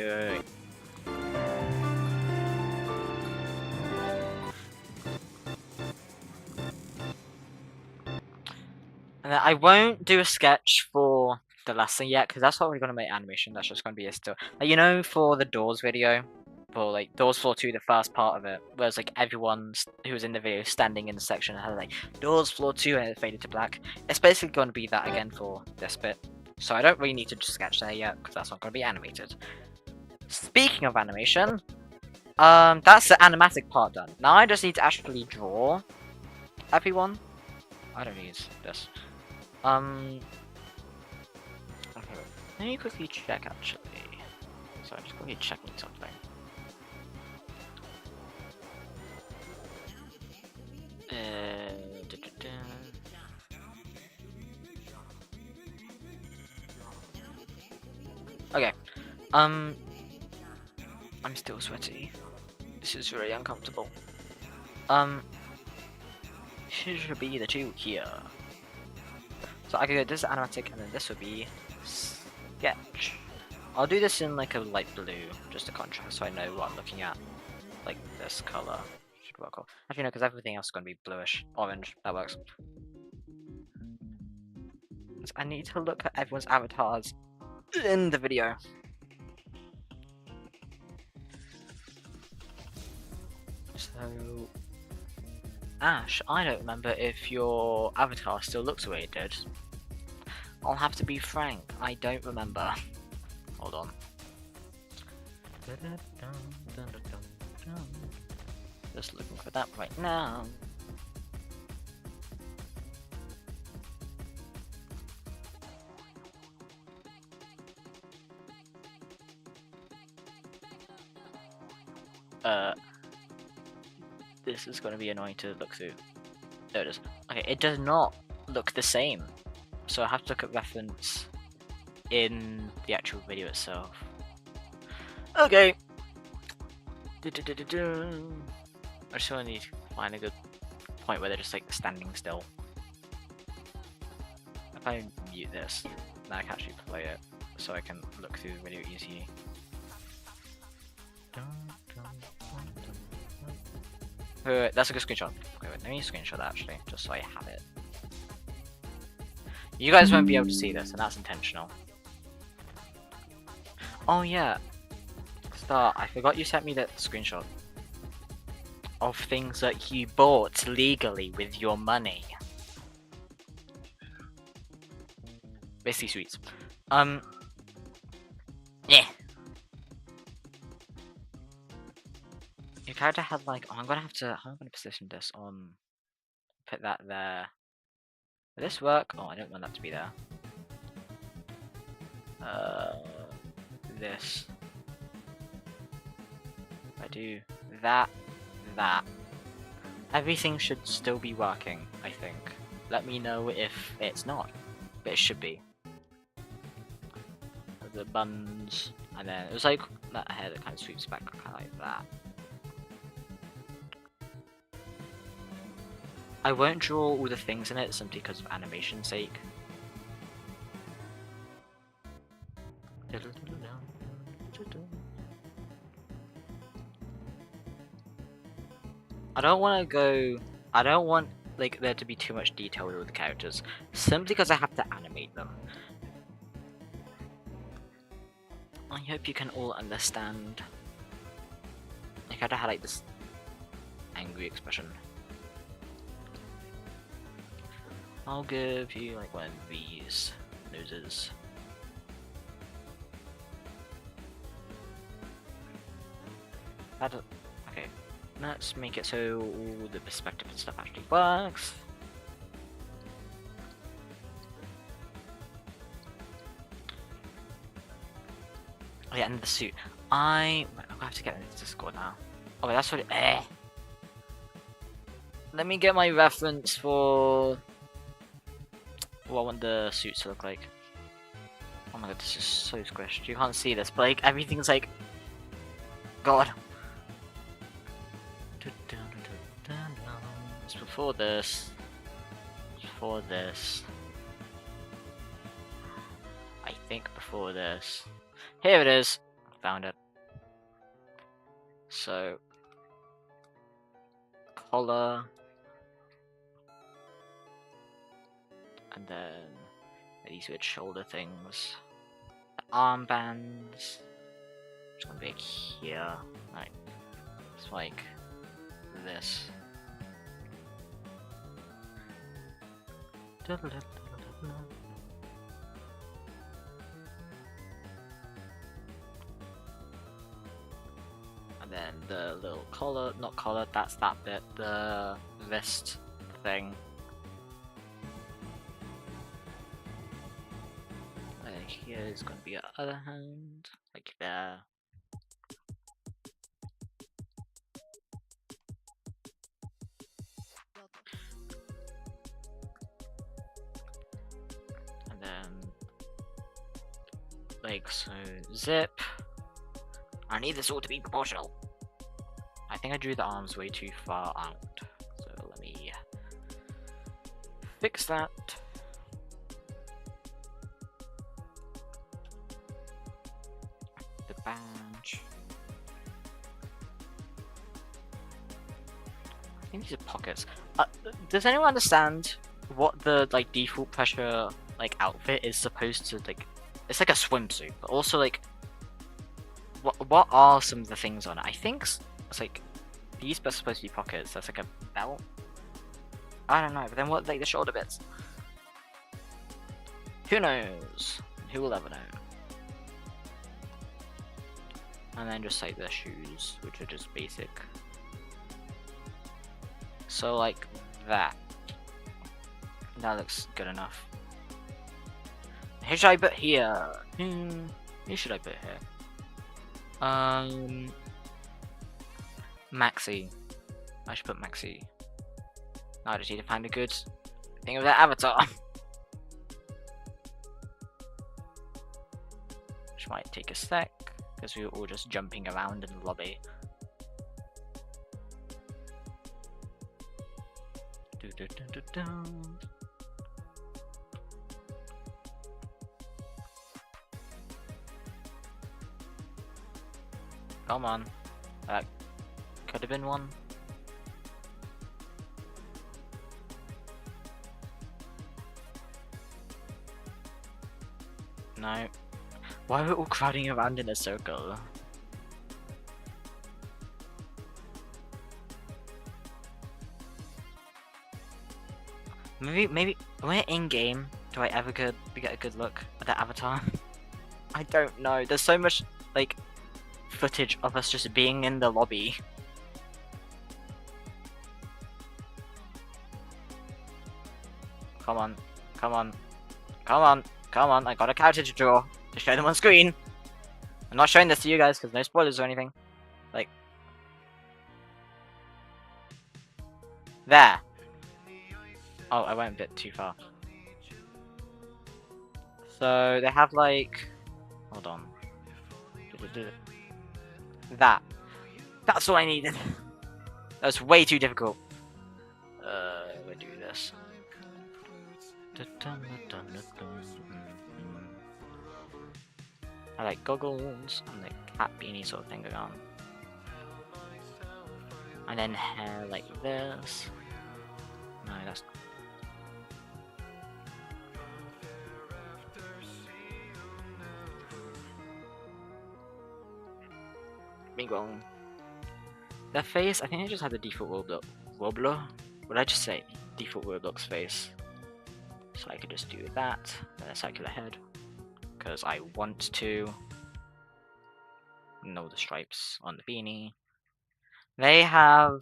And then I won't do a sketch for the lesson yet, because that's not really going to make animation. That's just going to be a still. Like, you know, for the Doors video, for like Doors Floor 2, the first part of it, whereas like everyone who was in the video standing in the section had like Doors Floor 2 and it faded to black. It's basically going to be that again for this bit. So I don't really need to sketch there yet, because that's not going to be animated. Speaking of animation, that's the animatic part done. Now I just need to actually draw everyone. I don't need this. Okay, let me quickly check actually. So I'm just quickly checking something. Okay. I'm still sweaty. This is very uncomfortable. Should be the two here. So I could go this animatic and then this would be sketch. I'll do this in like a light blue, just a contrast, so I know what I'm looking at. Like this color should work well. Actually no, because everything else is going to be bluish, orange. That works. So I need to look at everyone's avatars in the video. So Ash, I don't remember if your avatar still looks the way it did. I'll have to be frank, I don't remember. Hold on. Just looking for that right now. This is going to be annoying to look through. There it is. Okay, it does not look the same. So I have to look at reference in the actual video itself. Okay. I just want to find a good point where they're just like standing still. If I mute this, then I can actually play it, so I can look through the video easily. Wait, that's a good screenshot. Wait, let me screenshot that actually, just so I have it. You guys won't be able to see this, and that's intentional. Oh yeah, Star, I forgot you sent me that screenshot of things that you bought legally with your money. Basically sweets. Yeah. Your character had like, oh, I'm gonna position this on, put that there. Will this work? Oh, I don't want that to be there. This. If I do that. Everything should still be working, I think. Let me know if it's not, but it should be. The buns, and then it was like that hair that kind of sweeps back, kind of like that. I won't draw all the things in it simply because of animation's sake. I don't want like there to be too much detail with all the characters, simply because I have to animate them. I hope you can all understand. I kinda had like this angry expression. I'll give you like one of these noses. Okay, let's make it so all the perspective and stuff actually works. Oh yeah, and the suit. I'm gonna have to get into Discord now. Oh, that's what it. Let me get my reference for what I want the suits to look like. Oh my god, this is so squished. You can't see this, but like everything's like, God. It's before this. Before this. I think before this. Here it is. Found it. So, collar, and then these weird shoulder things. The armbands. It's gonna be like here. Right. It's like this. And then the little collar, not collar, that's that bit, the vest thing. And here is going to be your other hand, like there. And then, like so, zip. I need this all to be proportional. I think I drew the arms way too far out, so let me fix that. The badge. I think these are pockets. Does anyone understand what the like default pressure like outfit is supposed to like? It's like a swimsuit, but also like. What are some of the things on it? I think it's like these are supposed to be pockets. That's like a belt. I don't know. But then what like the shoulder bits? Who knows? Who will ever know? And then just like the shoes, which are just basic. So like that. That looks good enough. Who should I put here? Who should I put here? Maxi. I should put Maxi. Now I just need to find a good thing of that avatar. Which might take a sec, because we were all just jumping around in the lobby. Come on. That could have been one. No. Why are we all crowding around in a circle? Maybe when in game, do I ever get a good look at that avatar? I don't know. There's so much like footage of us just being in the lobby. Come on, come on, come on, come on! I got a character to draw to show them on screen. I'm not showing this to you guys because no spoilers or anything. Like there. Oh, I went a bit too far. So they have like, hold on. That's all I needed. That was way too difficult. We'll do this. I like goggles and the cat beanie sort of thing going on. And then hair like this. No, that's... Bing bong. Their face, I think I just had the default Roblox. What did I just say? Default Roblox face. So I could just do that, then a circular head. Because I want to. Know the stripes on the beanie. They have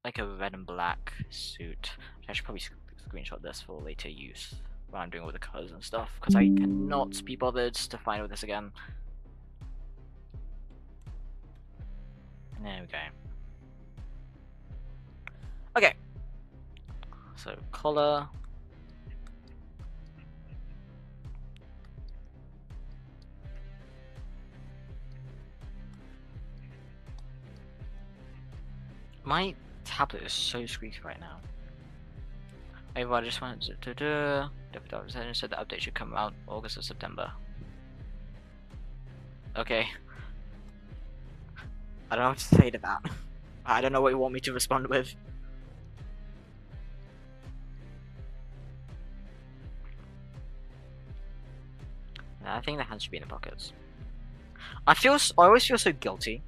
like a red and black suit. I should probably screenshot this for later use while I'm doing all the colors and stuff, because I cannot be bothered to find all this again. There we go. Okay. So collar. My tablet is so squeaky right now. I just wanted to said the update should come out August or September. Okay. I don't know what to say to that. I don't know what you want me to respond with. I think the hands should be in the pockets. I always feel so guilty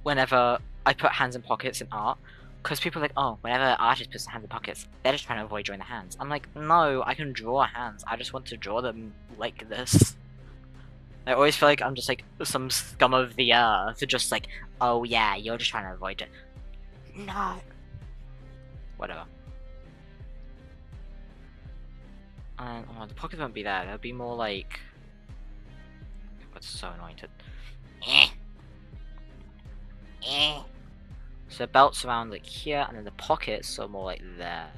whenever I put hands in pockets in art, because people are like, oh, whenever an artist puts their hands in pockets, they're just trying to avoid drawing the hands. I'm like, no, I can draw hands. I just want to draw them like this. I always feel like I'm just like some scum of the earth, just like, oh yeah, you're just trying to avoid it. No. Whatever. And oh, the pockets won't be there. They'll be more like. That's so annoying to. So the belt's around like here, and then the pockets are more like there.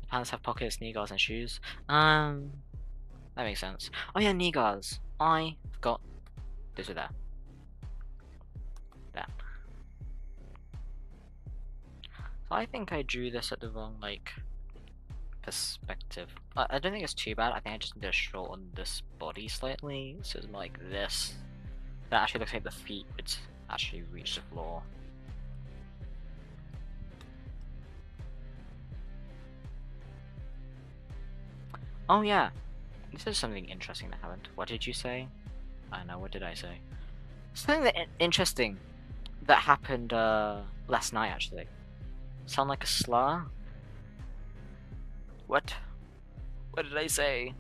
Pants have pockets, knee guards, and shoes. That makes sense. Oh yeah, knee guards. I forgot. Those are there. There. So I think I drew this at the wrong like perspective. I don't think it's too bad. I think I just need to shorten this body slightly, so it's more like this. That actually looks like the feet would actually reach the floor. Oh yeah, this is something interesting that happened. What did you say? I don't know, what did I say? Something that interesting that happened last night actually. Sound like a slur? What? What did I say?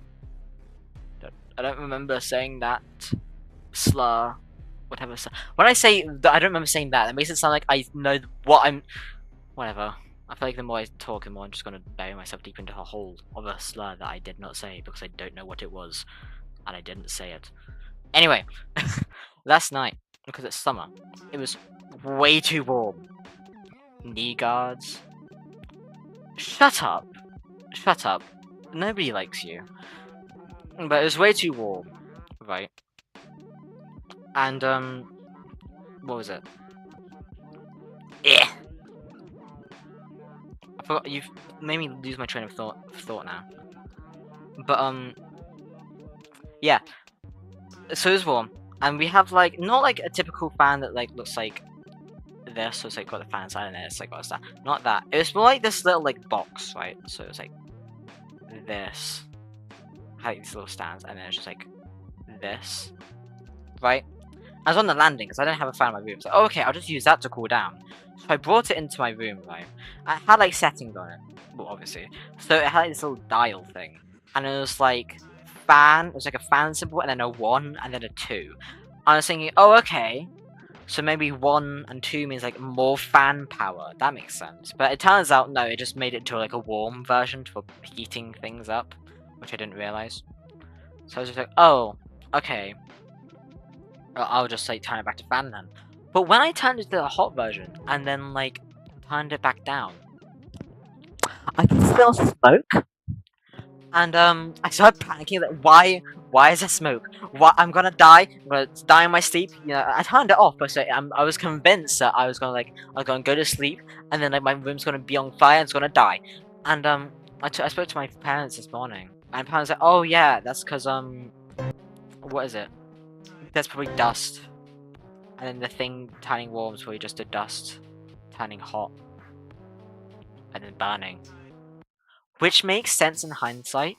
I don't remember saying that. Slur. Whatever. When I say that I don't remember saying that, it makes it sound like I know what I'm. Whatever. I feel like the more I talk, the more I'm just gonna bury myself deep into a hole of a slur that I did not say because I don't know what it was, and I didn't say it. Anyway, last night because it's summer. It was way too warm. Knee guards. Shut up. Shut up. Nobody likes you. But it was way too warm. Right. And, what was it? Yeah. I forgot, you've made me lose my train of thought now. But, yeah. So it was warm. And we have, like, not like a typical fan that, like, looks like this, so it's like got the fan side and it's like got a stand. Not that. It was more like this little, like, box, right? So it was like this. Had these little stands, and then it's just like this. Right? I was on the landing because I didn't have a fan in my room. So, oh, okay, I'll just use that to cool down. So I brought it into my room, right? I had like settings on it. Well, obviously. So it had like, this little dial thing. And it was like fan, it was like a fan symbol, and then a 1, and then a 2. I was thinking, oh, okay. So maybe 1 and 2 means like more fan power. That makes sense. But it turns out, no, it just made it to like a warm version for heating things up, which I didn't realize. So I was just like, oh, okay. I'll just like turn it back to fan then. But when I turned it to the hot version and then like turned it back down, I can still smoke. And I started panicking that why is there smoke? Why I'm gonna die? I'm gonna die in my sleep. You know, I turned it off, but so, I was convinced that I was gonna go to sleep and then like my room's gonna be on fire and it's gonna die. And I spoke to my parents this morning, and parents said, oh yeah, that's because what is it? There's probably dust. And then the thing turning warm is probably just the dust turning hot. And then burning. Which makes sense in hindsight.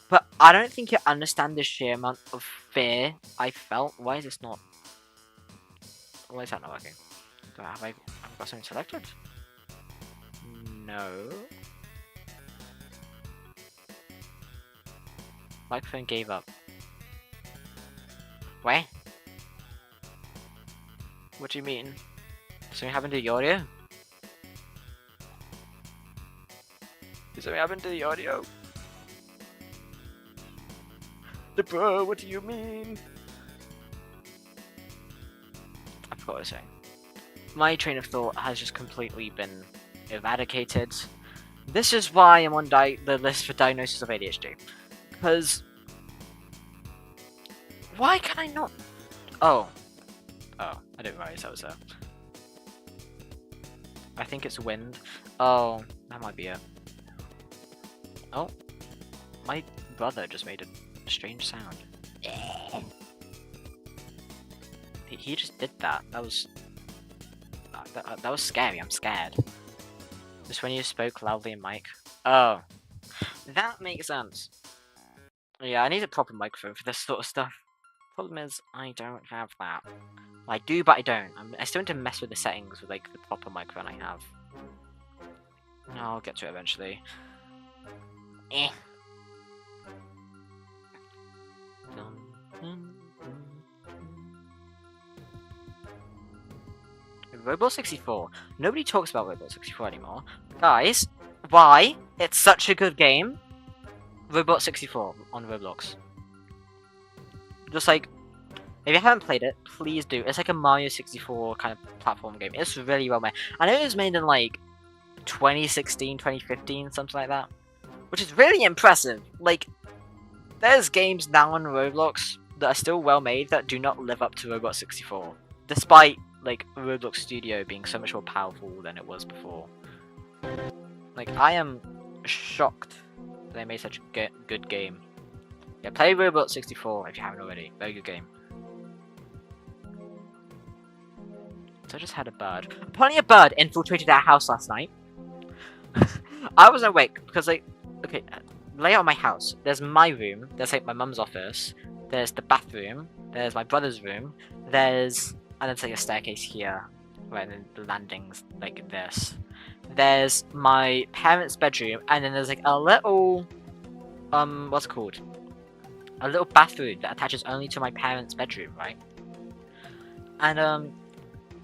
But I don't think you understand the sheer amount of fear I felt. Why is this not... Why is that not working? Have I got something selected? No. Microphone gave up. Where? What do you mean? Something happened to the audio? Did something happen to the audio? Bro, what do you mean? I forgot what I was saying. My train of thought has just completely been eradicated. This is why I'm on the list for diagnosis of ADHD. Because... Why can I not... Oh. Oh, I didn't realize that was there. I think it's wind. Oh, that might be it. Oh. My brother just made a strange sound. He just did that. That was... That was scary. I'm scared. Just when you spoke loudly in mic. Oh. That makes sense. Yeah, I need a proper microphone for this sort of stuff. Problem is, I don't have that. I do, but I don't. I still need to mess with the settings with like the proper microphone I have. I'll get to it eventually. Eh. Robot 64. Nobody talks about Robot 64 anymore. Guys, why? It's such a good game. Robot 64 on Roblox. Just like, if you haven't played it, please do. It's like a Mario 64 kind of platform game. It's really well made. I know it was made in like 2016, 2015, something like that. Which is really impressive. Like, there's games now on Roblox that are still well made that do not live up to Robot 64. Despite, like, Roblox Studio being so much more powerful than it was before. Like, I am shocked that they made such a good game. Yeah, play Robot 64 if you haven't already. Very good game. So I just had a bird. Apparently a bird infiltrated our house last night. I was awake because, like, okay, layout of my house. There's my room. There's like my mum's office. There's the bathroom. There's my brother's room. There's, and there's like a staircase here, right, and then the landings like this. There's my parents' bedroom, and then there's like a little, what's it called? A little bathroom that attaches only to my parents' bedroom, right? And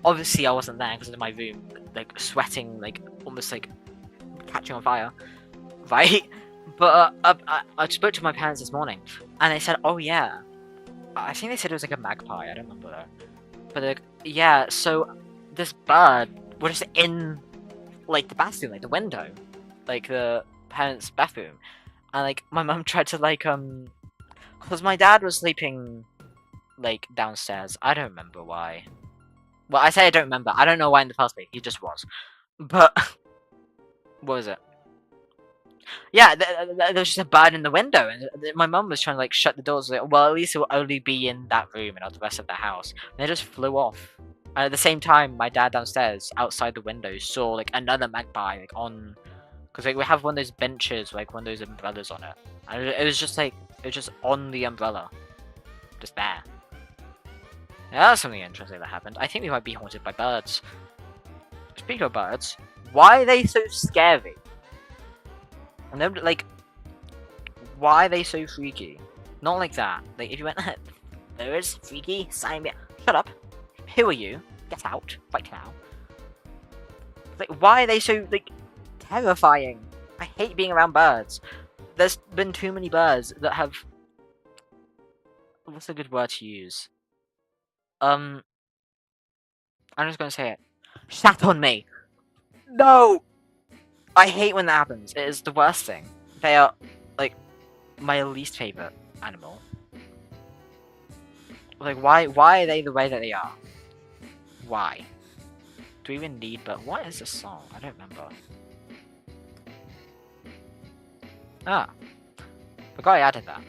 obviously I wasn't there because in my room, like sweating, like almost like catching on fire, right? But I spoke to my parents this morning, and they said, "Oh yeah," I think they said it was like a magpie. I don't remember though. But yeah, so this bird was just in like the bathroom, like the window, like the parents' bathroom, and like my mum tried to cause my dad was sleeping like downstairs. I don't remember why. Well, I say I don't remember. I don't know why in the first place. He just was. But what was it? Yeah, there was just a bird in the window, and my mum was trying to like shut the doors. Like, well, at least it will only be in that room and not the rest of the house. And it just flew off. And at the same time, my dad downstairs, outside the window, saw like another magpie like on, because like we have one of those benches, like one of those umbrellas on it, and it was just like it was just on the umbrella, just there. Yeah, that's something interesting that happened. I think we might be haunted by birds. Speaking of birds, why are they so scary? And then, like, why are they so freaky? Not like that. Like, if you went, birds, freaky, sign me. Shut up. Who are you? Get out. Right now. Like, why are they so, like, terrifying? I hate being around birds. There's been too many birds that have... What's a good word to use? I'm just gonna say it. Shat on me! No! I hate when that happens. It is the worst thing. They are, like, my least favorite animal. Like, why are they the way that they are? Why? Do we even need, but what is this song? I don't remember. Ah. Forgot I added that.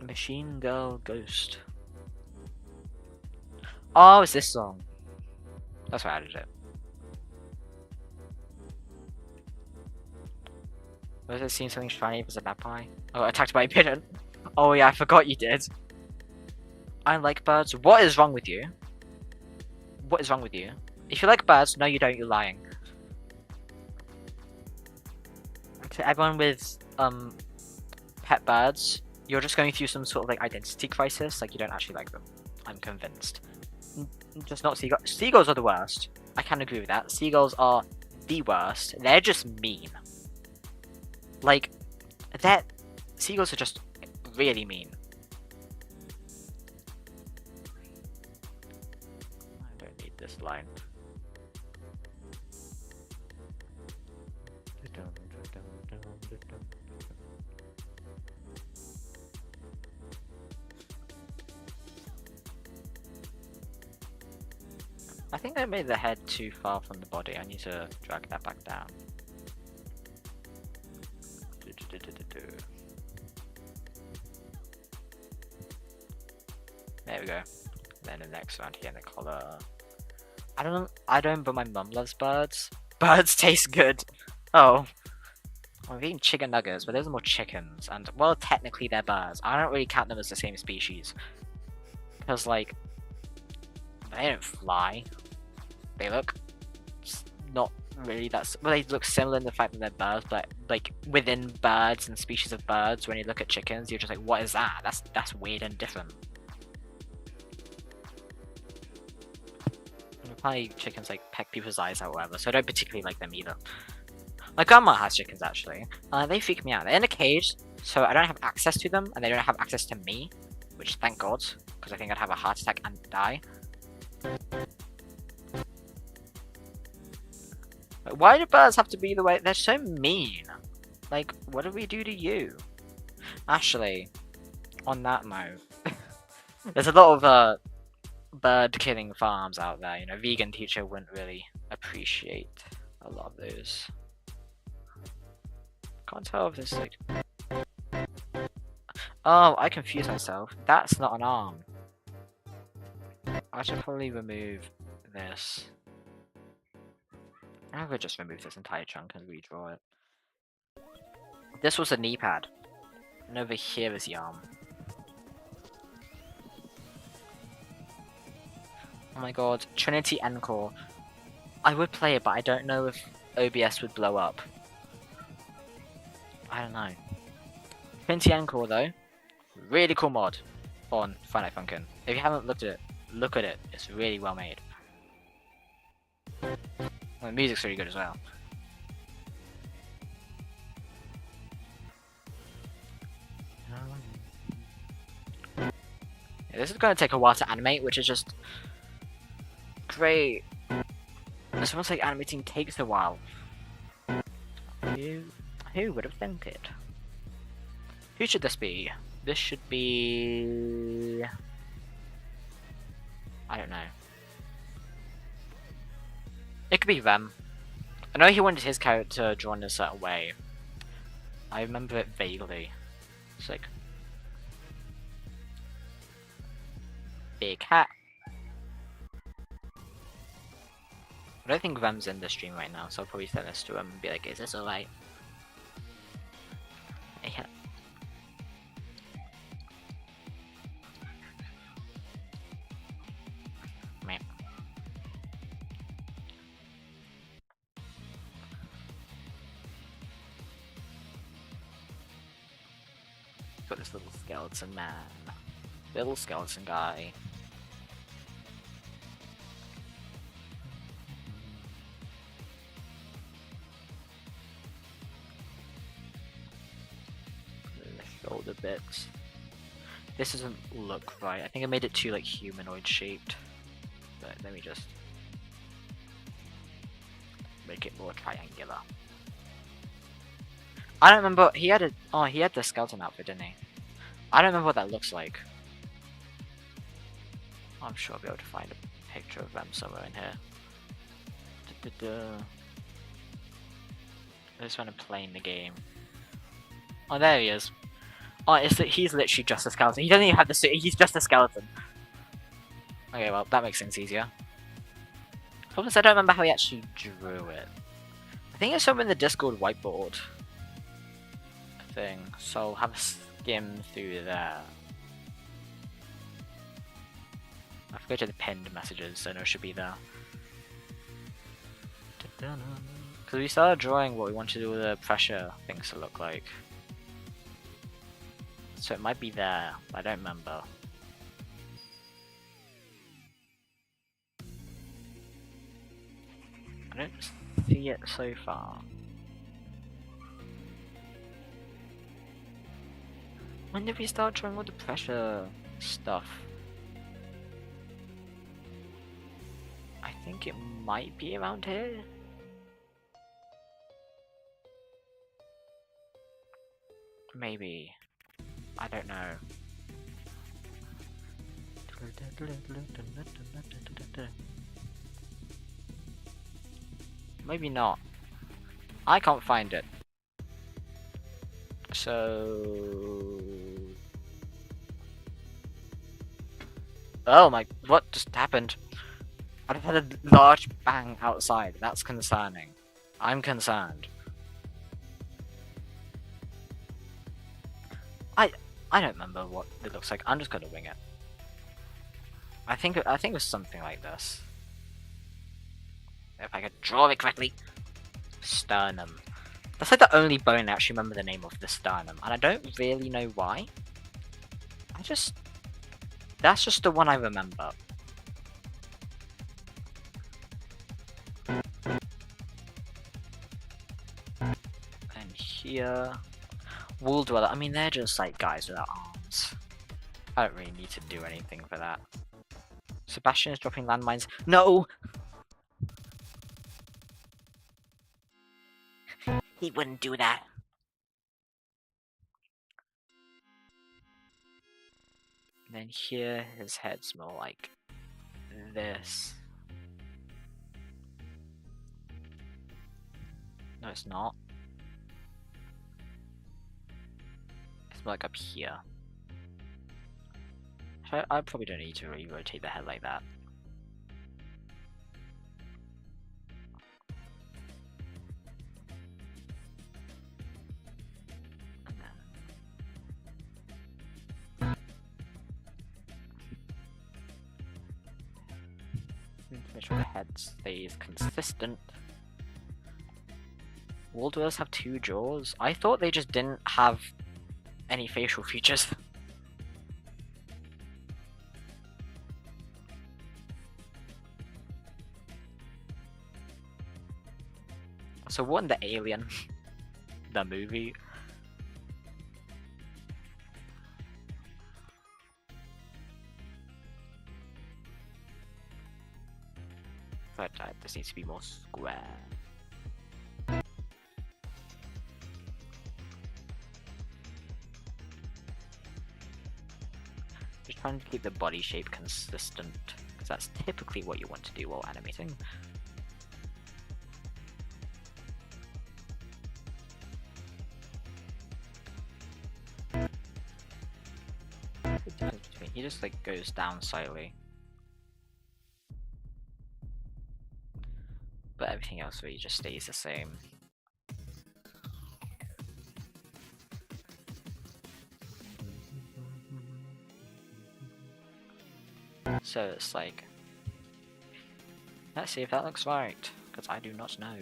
Machine Girl Ghost. Oh, it's this song. That's why I added it. Was it seeing something shiny? Was it that pie? Oh, attacked by a pigeon. Oh yeah, I forgot you did. I like birds. What is wrong with you? What is wrong with you? If you like birds, no you don't, you're lying. To everyone with pet birds, you're just going through some sort of like identity crisis, like you don't actually like them. I'm convinced. Just not seagulls. Seagulls are the worst. I can agree with that. Seagulls are the worst. They're just mean. Like, seagulls are just really mean. I don't need this line. I think I made the head too far from the body. I need to drag that back down. There we go. Then the next round here in the collar. I don't, but my mum loves birds. Birds taste good. Oh. I'm eating chicken nuggets, but those are more chickens, and well, technically they're birds. I don't really count them as the same species. Because, like, they don't fly. They look not really that. Well, they look similar in the fact that they're birds, but like within birds and species of birds, when you look at chickens, you're just like, what is that? That's weird and different. And probably chickens like peck people's eyes out, or whatever. So I don't particularly like them either. My grandma has chickens actually. They freak me out. They're in a cage, so I don't have access to them, and they don't have access to me, which thank God, because I think I'd have a heart attack and die. Like, why do birds have to be the way? They're so mean. Like, what did we do to you? Actually, on that note, there's a lot of bird killing farms out there. You know, vegan teacher wouldn't really appreciate a lot of those. Can't tell if this like. Oh, I confused myself. That's not an arm. I should probably remove this. I could just remove this entire chunk and redraw it. This was a knee pad. And over here is the arm. Oh my god, Trinity Encore. I would play it, but I don't know if OBS would blow up. I don't know. Trinity Encore though, really cool mod on Friday Night Funkin'. If you haven't looked at it, look at it. It's really well made. Well, the music's really good as well. This is going to take a while to animate, which is just great. Someone like animating takes a while. Who would have think it? Who should this be? This should be... I don't know. It could be them. I know he wanted his character drawn in a certain way. I remember it vaguely. It's like... Big hat. I don't think Rem's in the stream right now, so I'll probably send this to him and be like, is this alright? Yeah. Man. Got this little skeleton man. Little skeleton guy. Shoulder bits. This doesn't look right. I think I made it too like humanoid shaped. But let me just make it more triangular. I don't remember. He had the skeleton outfit, didn't he? I don't remember what that looks like. I'm sure I'll be able to find a picture of them somewhere in here. I just want to play in the game. Oh, there he is. Oh, he's literally just a skeleton. He doesn't even have the suit. He's just a skeleton. Okay, well, that makes things easier. Problem is, I don't remember how he actually drew it. I think it's somewhere in the Discord whiteboard thing, so I'll have a skim through there. I have to go to the pinned messages, so I know it should be there. Because we started drawing what we want to do with the pressure things to look like. So it might be there, but I don't remember. I don't see it so far. When did we start drawing all the pressure stuff? I think it might be around here. Maybe. I don't know. Maybe not. I can't find it. So... Oh my... What just happened? I just had a large bang outside. That's concerning. I'm concerned. I don't remember what it looks like. I'm just gonna wing it. I think it was something like this. If I could draw it correctly. Sternum. That's like the only bone I actually remember the name of, the sternum, and I don't really know why. That's just the one I remember. And here... Wool Dweller, I mean, they're just like guys without arms. I don't really need to do anything for that. Sebastian is dropping landmines. No! He wouldn't do that. And then here, his head's more like this. No, it's not. Like up here. I probably don't need to really rotate the head like that. Make sure the head stays consistent. Wall dwellers have two jaws? I thought they just didn't have any facial features. So what in the Alien? The movie? but this needs to be more square. Just trying to keep the body shape consistent, because that's typically what you want to do while animating. He just like goes down slightly, but everything else really just stays the same. So it's like, let's see if that looks right, because I do not know.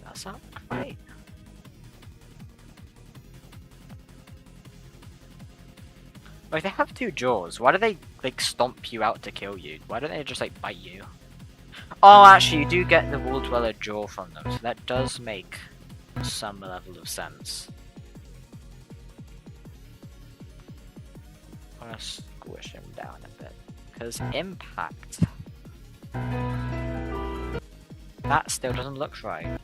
That's not right. Like, they have two jaws. Why do they like stomp you out to kill you? Why don't they just like bite you? Oh, actually, you do get the Wool Dweller jaw from them, so that does make some level of sense. I'm gonna squish him down a bit, because impact. That still doesn't look right.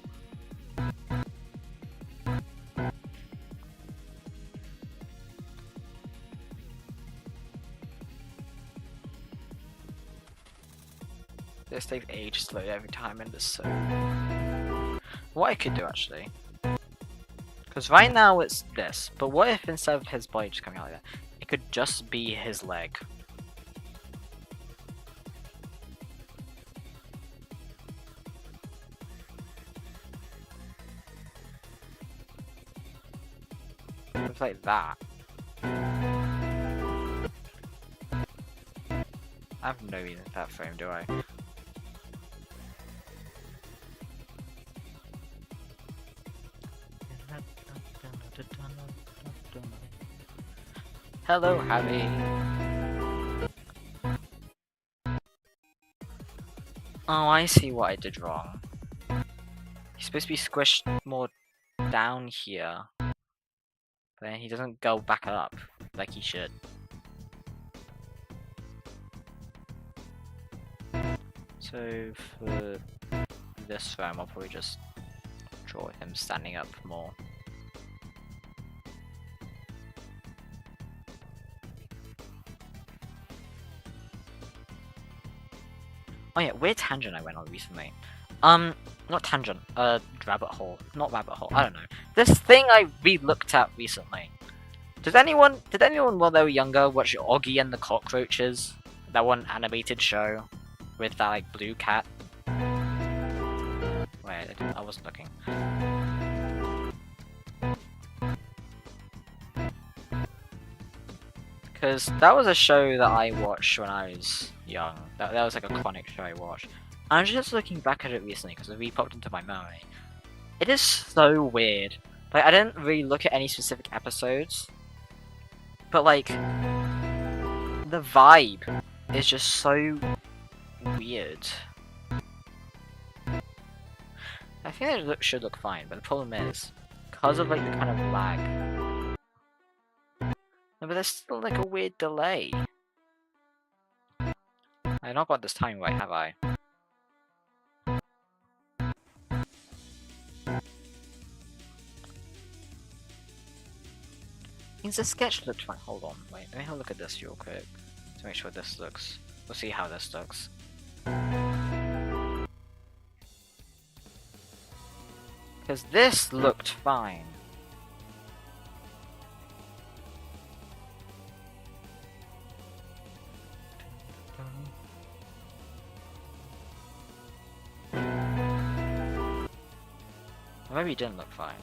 This takes ages to load every time, and it's so. What I could do actually, because right now it's this, but what if instead of his body just coming out like that, it could just be his leg? Looks like that. I have no reason for that frame, do I? Hello, Harry. Oh, I see what I did wrong. He's supposed to be squished more down here, but then he doesn't go back up like he should. So for this frame, I'll probably just draw him standing up more. Oh yeah, weird tangent I went on recently. Not tangent, rabbit hole. Not rabbit hole, I don't know. This thing I re-looked at recently. Did anyone while they were younger watch Oggy and the Cockroaches? That one animated show with that like blue cat? Wait, I wasn't looking. Because that was a show that I watched when I was young. That was like a chronic show I watched. And I'm just looking back at it recently because it re-popped into my memory. It is so weird. Like, I didn't really look at any specific episodes, but like, the vibe is just so weird. I think it should look fine, but the problem is, because of like the kind of lag. No, but there's still like a weird delay. I've not got this time right, have I? Means the sketch looked fine. Hold on, wait, let me have a look at this real quick to make sure this looks. We'll see how this looks. Because this looked fine. Or maybe it didn't look fine.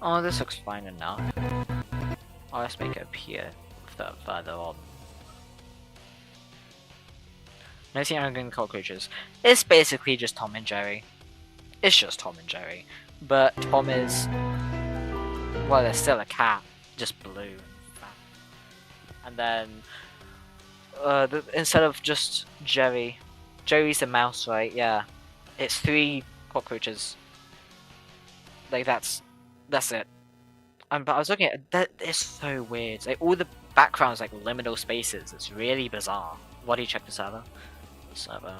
Oh, this looks fine enough. Oh, let's make it appear further on. Noticing Animating Cockroaches. It's basically just Tom and Jerry. It's just Tom and Jerry. But Tom is... well, there's still a cat. Just blue. And then... instead of just Jerry... Jerry's the mouse, right? Yeah. It's 3 cockroaches. Like that's it. But I was looking at that. It's so weird. Like all the backgrounds like liminal spaces. It's really bizarre. Why do you check the server? The server.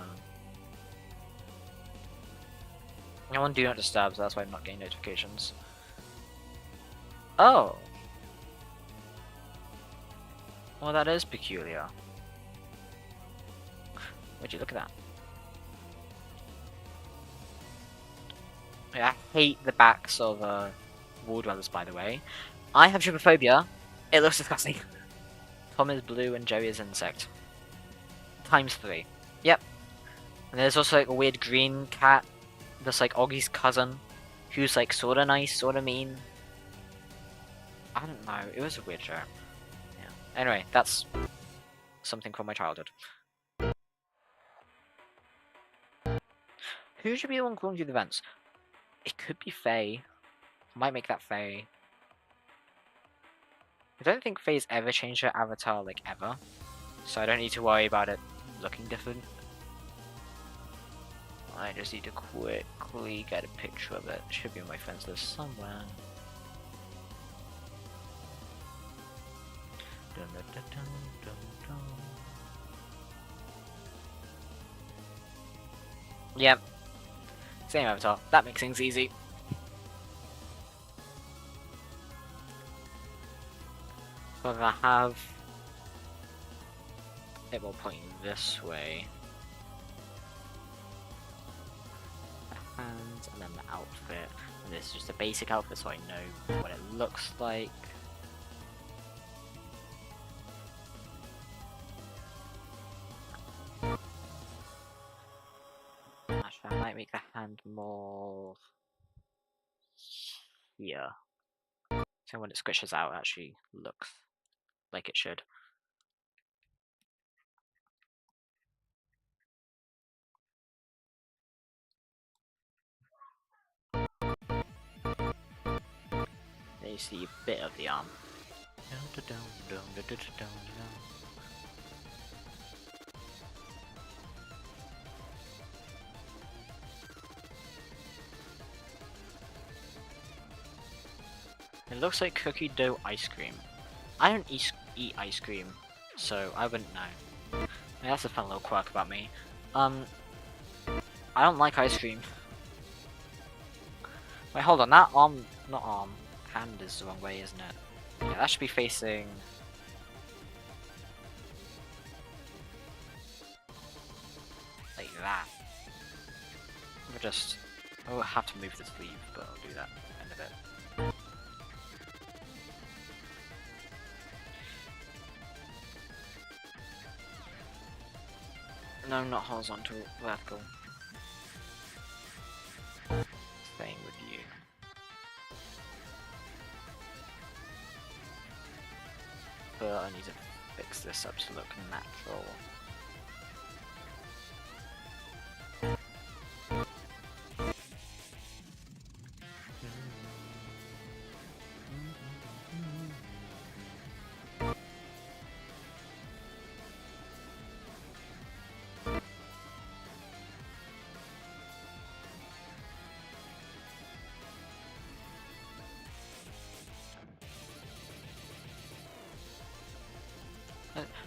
I want do not disturb, so that's why I'm not getting notifications. Oh. Well, that is peculiar. Would you look at that? I hate the backs of wall dwellers, by the way. I have trypophobia. It looks disgusting. Tom is blue and Joey is insect. ×3. Yep. And there's also like a weird green cat that's like Oggie's cousin, who's like sorta nice, sorta mean. I don't know. It was a weird show. Yeah. Anyway, that's something from my childhood. Who should be the one calling through the vents? It could be Faye. I might make that Faye. I don't think Faye's ever changed her avatar, like, ever. So I don't need to worry about it looking different. I just need to quickly get a picture of it. It should be on my friends list somewhere. Dun, dun, dun, dun, dun, dun. Yep. Same avatar. That makes things easy. So I'm gonna have it more pointing this way. The hands and then the outfit. And this is just a basic outfit so I know what it looks like. Actually, I might make the hand more here. So when it squishes out, it actually looks like it should. There you see a bit of the arm. It looks like cookie dough ice cream. I don't eat ice cream, so I wouldn't know. I mean, that's a fun little quirk about me. I don't like ice cream. Wait, hold on, that arm, not arm, hand is the wrong way, isn't it? Yeah, that should be facing... like that. I'll have to move the sleeve, but I'll do that in a bit. No, not horizontal, vertical. Staying with you. But I need to fix this up to look natural.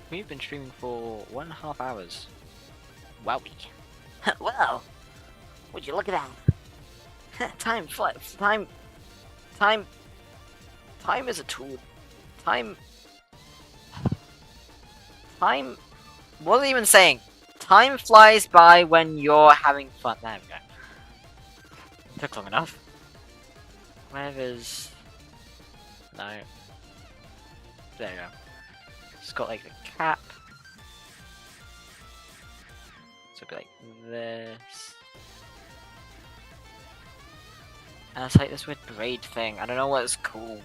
We've been streaming for 1.5 hours. Wowie. Wow! Would you look at that? Time flies. Time is a tool. Time. What are they even saying? Time flies by when you're having fun. There we go. Took long enough. Where is... No. There you go. It's got like the cap. So it'll be like this. And it's like this weird braid thing. I don't know what it's called.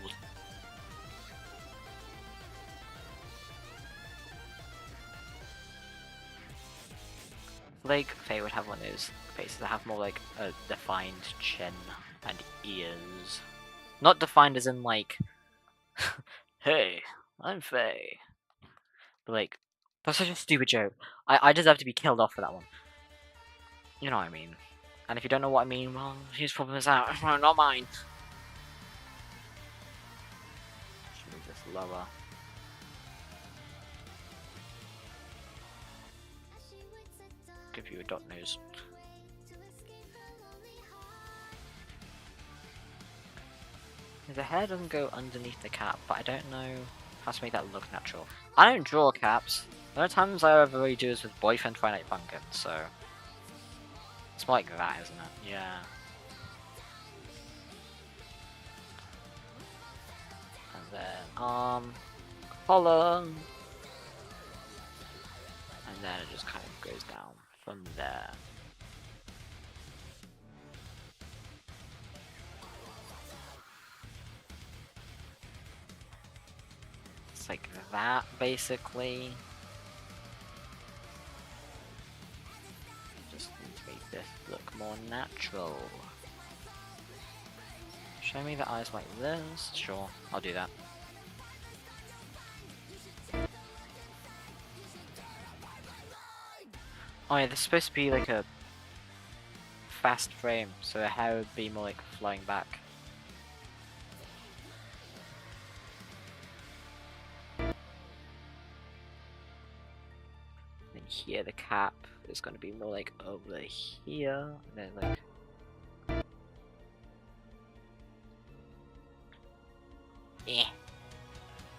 Like Faye would have one of those faces that have more like a defined chin and ears. Not defined as in like, hey, I'm Faye. But like, that's such a stupid joke. I deserve to be killed off for that one. You know what I mean. And if you don't know what I mean, well, whose problem is that? Not mine. lower. Give you a dot nose. The hair doesn't go underneath the cap, but I don't know how to make that look natural. I don't draw caps. The only times I ever really do is with Boyfriend Friday Night Funkin', so it's more like that, isn't it? Yeah. And then arm, collar, and then it just kind of goes down from there. It's like that, basically. Just need to make this look more natural. Show me the eyes like this? Sure, I'll do that. Oh yeah, this is supposed to be like a fast frame, so the hair would be more like flowing back. And here the cap is going to be more like over here, and then like... Eh.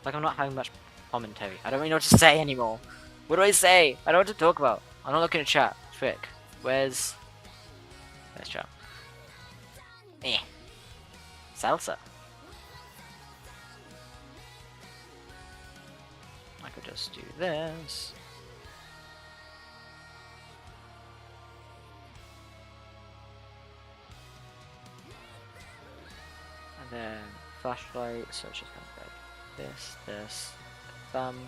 Like I'm not having much commentary. I don't really know what to say anymore. What do I say? I don't know what to talk about. I'm not looking at chat. Frick. Where's chat? Eh. Salsa. I could just do this. And then flashlight, so it's just kind of like this, thumb.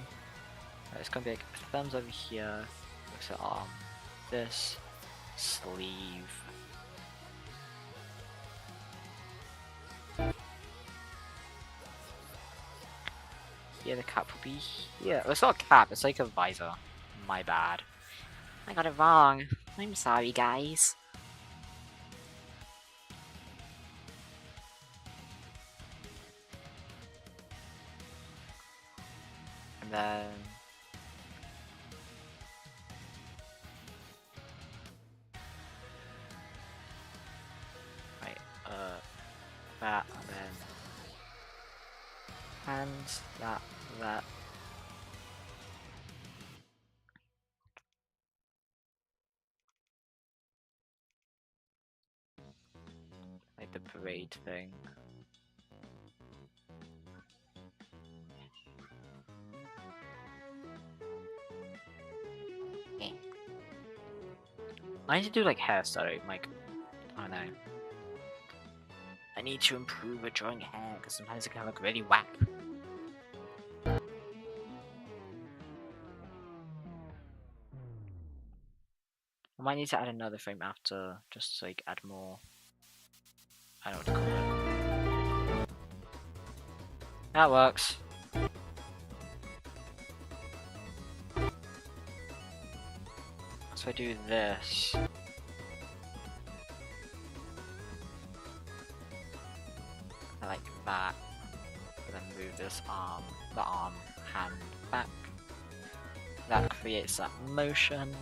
It's gonna be like thumbs over here, looks at arm, this, sleeve. Yeah, the cap will be here. Oh, it's not a cap, it's like a visor. My bad. I got it wrong. I'm sorry, guys. And then... Right, that, and then... Hands, that. Like the parade thing. I need to do like hairstyling, like, I don't know. I need to improve at drawing hair, because sometimes it can look really whack. I might need to add another frame after, just to like add more. I don't know what to call it. That works. So I do this. I like that. And then move this arm, the arm, hand back. That creates that motion.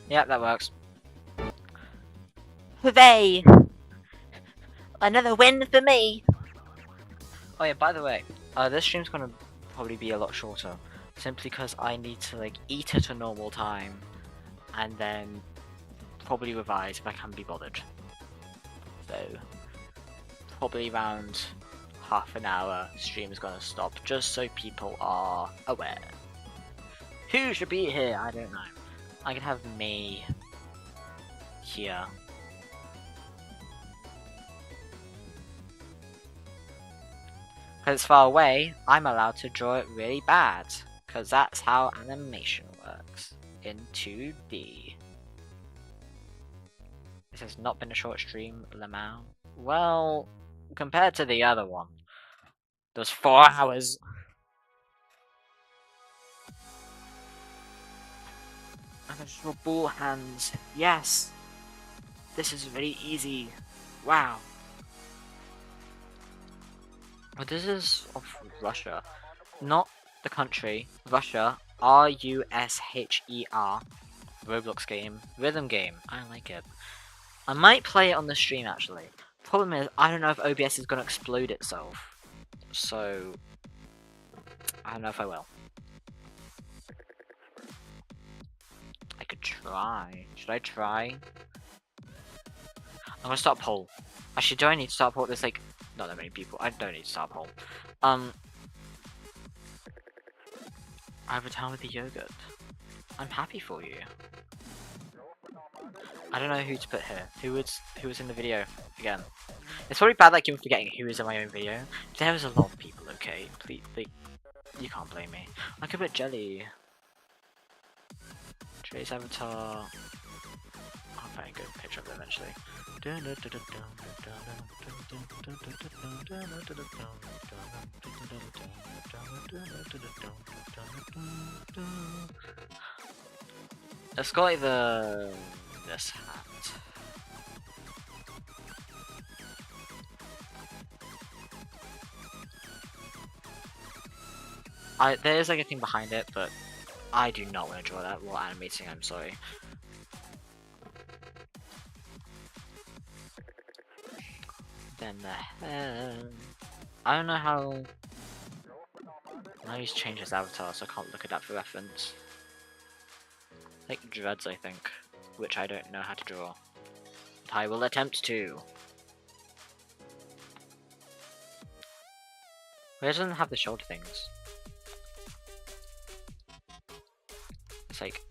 Yeah, that works. Hooray! Another win for me! Oh yeah, by the way, this stream's gonna probably be a lot shorter. Simply because I need to like eat at a normal time and then probably revise if I can be bothered. So probably around half an hour stream is gonna stop just so people are aware. Who should be here? I don't know. I could have me here. Because it's far away, I'm allowed to draw it really bad. Because that's how animation works in 2D. This has not been a short stream, Lamau. Well, compared to the other one, there's 4 hours. I'm gonna draw ball hands. Yes! This is very easy. Wow. But this is of Russia. Not the country. Russia. R-U-S-H-E-R. Roblox game. Rhythm game. I like it. I might play it on the stream actually. Problem is, I don't know if OBS is gonna explode itself. So, I don't know if I will. I could try. Should I try? I'm gonna start a poll. Actually, do I need to start a poll? There's like not that many people. I don't need to start a poll. I have a town with the yogurt. I'm happy for you. I don't know who to put here. Who was in the video again? It's probably bad like I'm forgetting who was in my own video. There was a lot of people. Okay, please, you can't blame me. I could put Jelly. Trace avatar. I'll find a good picture of them eventually. Let's go like this hat. There's like a thing behind it, but I do not want to draw that while animating. I'm sorry. Then the head. I don't know how. Now he's changed his avatar, so I can't look at that for reference. Like dreads, I think, which I don't know how to draw. But I will attempt to. But it doesn't have the shoulder things. It's like.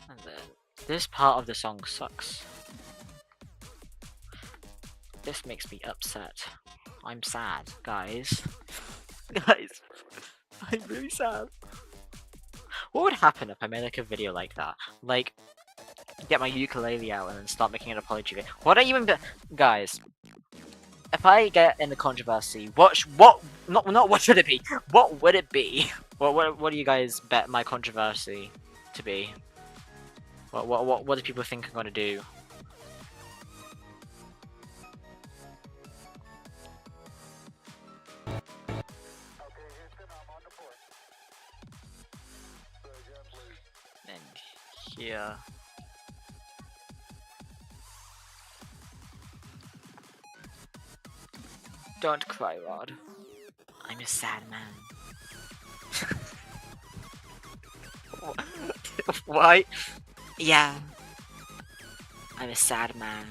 And then this part of the song sucks. This makes me upset. I'm sad, guys. Guys, I'm really sad. What would happen if I made like a video like that? Like, get my ukulele out and then start making an apology video. What I even guys, if I get in the controversy, what should it be? What would it be? What do you guys bet my controversy to be? What do people think I'm gonna do? And here. Don't cry, Rod. I'm a sad man. Why? Yeah. I'm a sad man.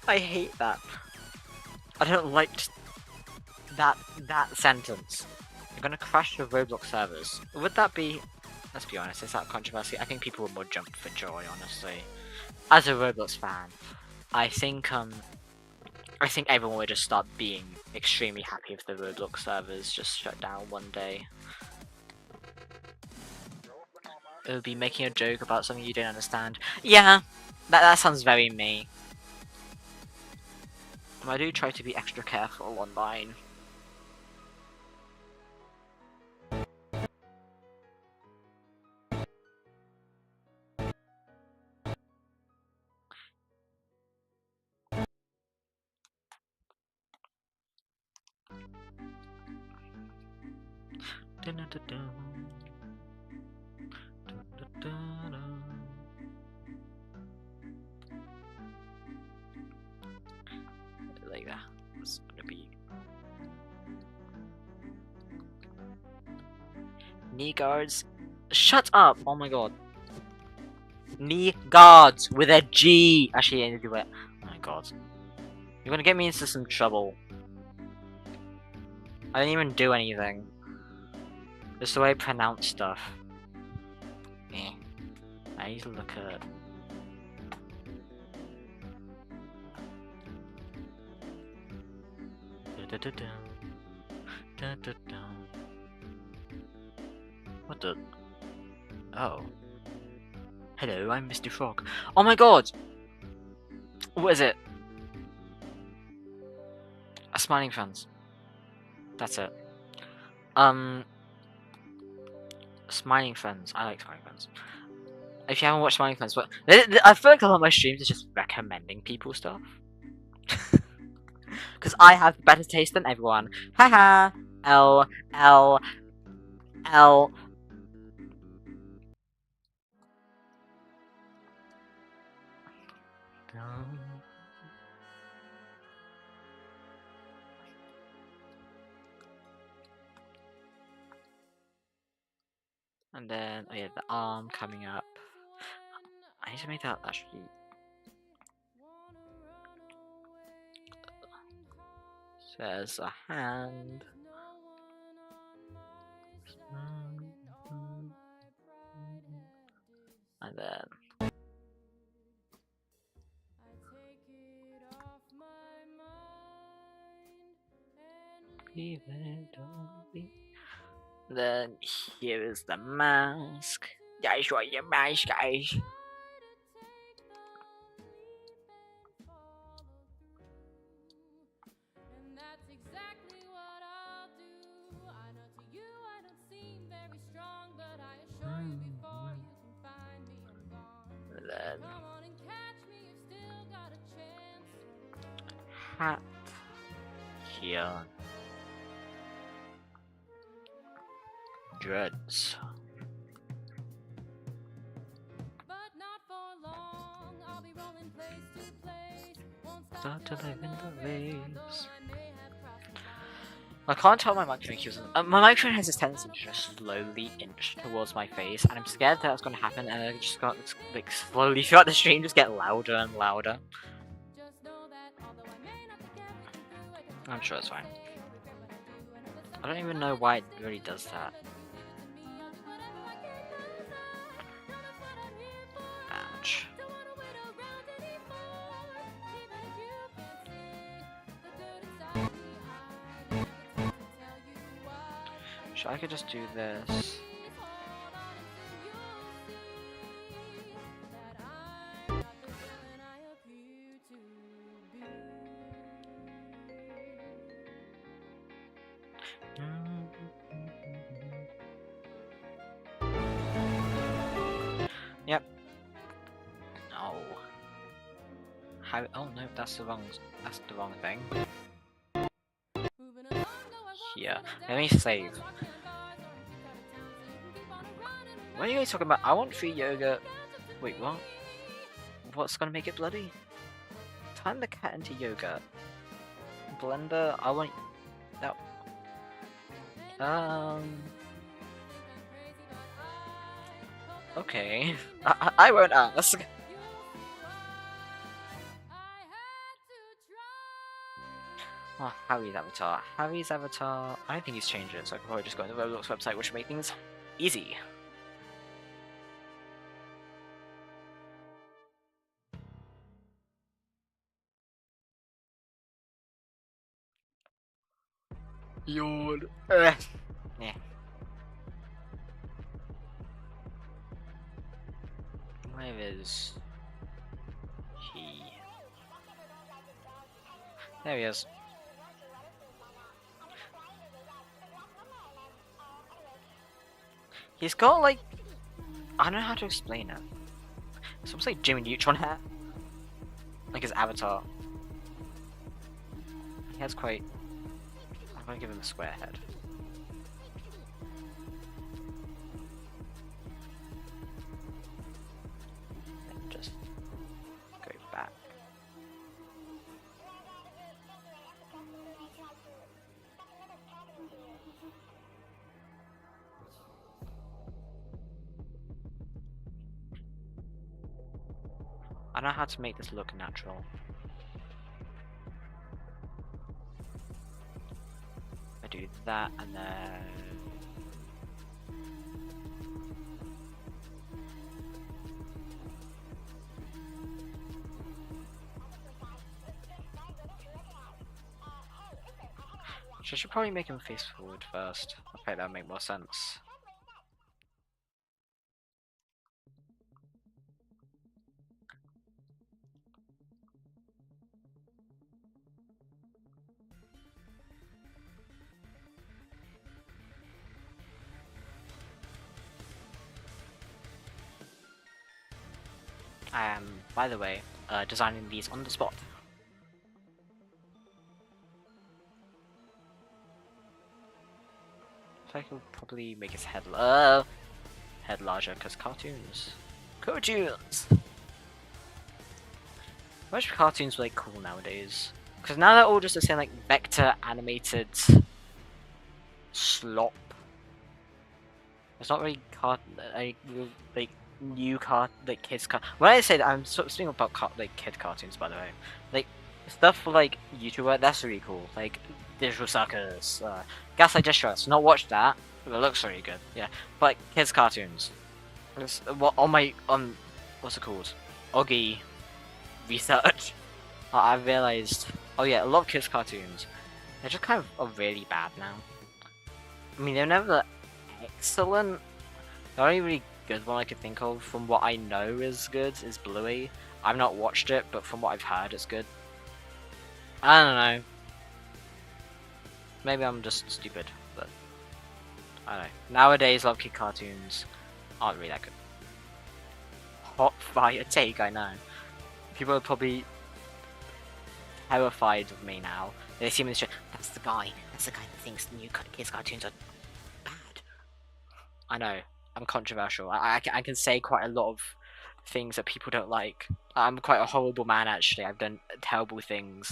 I hate that. I don't like that sentence. You're gonna crash the Roblox servers. Would that be? Let's be honest. Is that controversy? I think people would more jump for joy, honestly. As a Roblox fan, I think everyone would just start being extremely happy if the Roblox servers just shut down one day. It would be making a joke about something you don't understand. Yeah, that sounds very me. I do try to be extra careful online. Like that. It's gonna be knee guards. Shut up! Oh my god. Knee guards with a G. Actually, I need to do it. Oh my god. You're gonna get me into some trouble. I didn't even do anything. Just the way I pronounce stuff. Eh. I need to look at. What the? Oh. Hello, I'm Mr. Frog. Oh my god! What is it? A smiling fans. That's it. Smiling Friends. I like Smiling Friends. If you haven't watched Smiling Friends, but I feel like a lot of my streams are just recommending people stuff. Because I have better taste than everyone. Haha. L L L. And then, oh yeah, the arm coming up. I need to make that actually. There's a hand. And then. Leave it, don't leave. Then here is the mask. Guys, what your mask, guys? Then hat here. Dreads. Start to live in the waves. I can't tell my microphone keeps. My microphone has this tendency to just slowly inch towards my face, and I'm scared that's going to happen. And I just got like slowly throughout the stream, just get louder and louder. I'm sure it's fine. I don't even know why it really does that. Ouch. So I could just do this. Yep. No. How? Oh no, that's the wrong thing. Here. Let me save. What are you guys talking about? I want free yogurt. Wait, what? What's gonna make it bloody? Turn the cat into yogurt. Blender, I want that. Okay. I won't ask. Oh, Harry's avatar. Harry's avatar. I don't think he's changed it, so I can probably just go to the Roblox website, which will make things easy. Yawn. Yeah. Where is he? There he is. He's got like, I don't know how to explain it. It's almost like Jimmy Neutron hair. Like his avatar. He has quite. I'm gonna give him a square head. And just go back. I know how to make this look natural. I do that and then. I should probably make him face forward first. Okay, that would make more sense. I am, by the way, designing these on the spot. So I can probably make his head larger because cartoons. Cartoons. I wish cartoons were like cool nowadays. Because now they're all just the same like vector animated slop. It's not really like new kids When I say that, I'm sort of speaking about kid cartoons, by the way. Like stuff for like YouTuber, that's really cool. Like Digital Circus, Gaslight Distress. Not watched that, but it looks really good. Yeah, but like, kids cartoons. What on my what's it called? Oggy research. I realized. Oh yeah, a lot of kids cartoons. They're just kind of are really bad now. I mean, they're never excellent. The only really good one I could think of, from what I know is good, is Bluey. I've not watched it, but from what I've heard, it's good. I don't know. Maybe I'm just stupid, but I don't know. Nowadays, a lot of kid cartoons aren't really that good. Hot fire take, I know. People are probably terrified of me now. They see me in the street. That's the guy that thinks new kids cartoons are bad. I know. I'm controversial. I can say quite a lot of things that people don't like. I'm quite a horrible man, actually. I've done terrible things.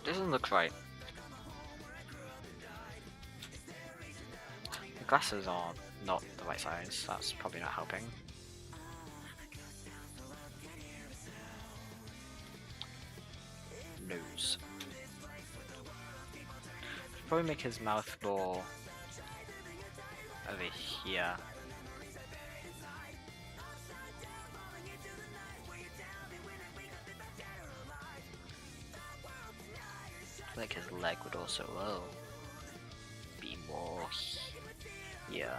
Doesn't look right. The glasses are not the right size. That's probably not helping. Nose. Probably make his mouth more over here. Like his leg would also be more here.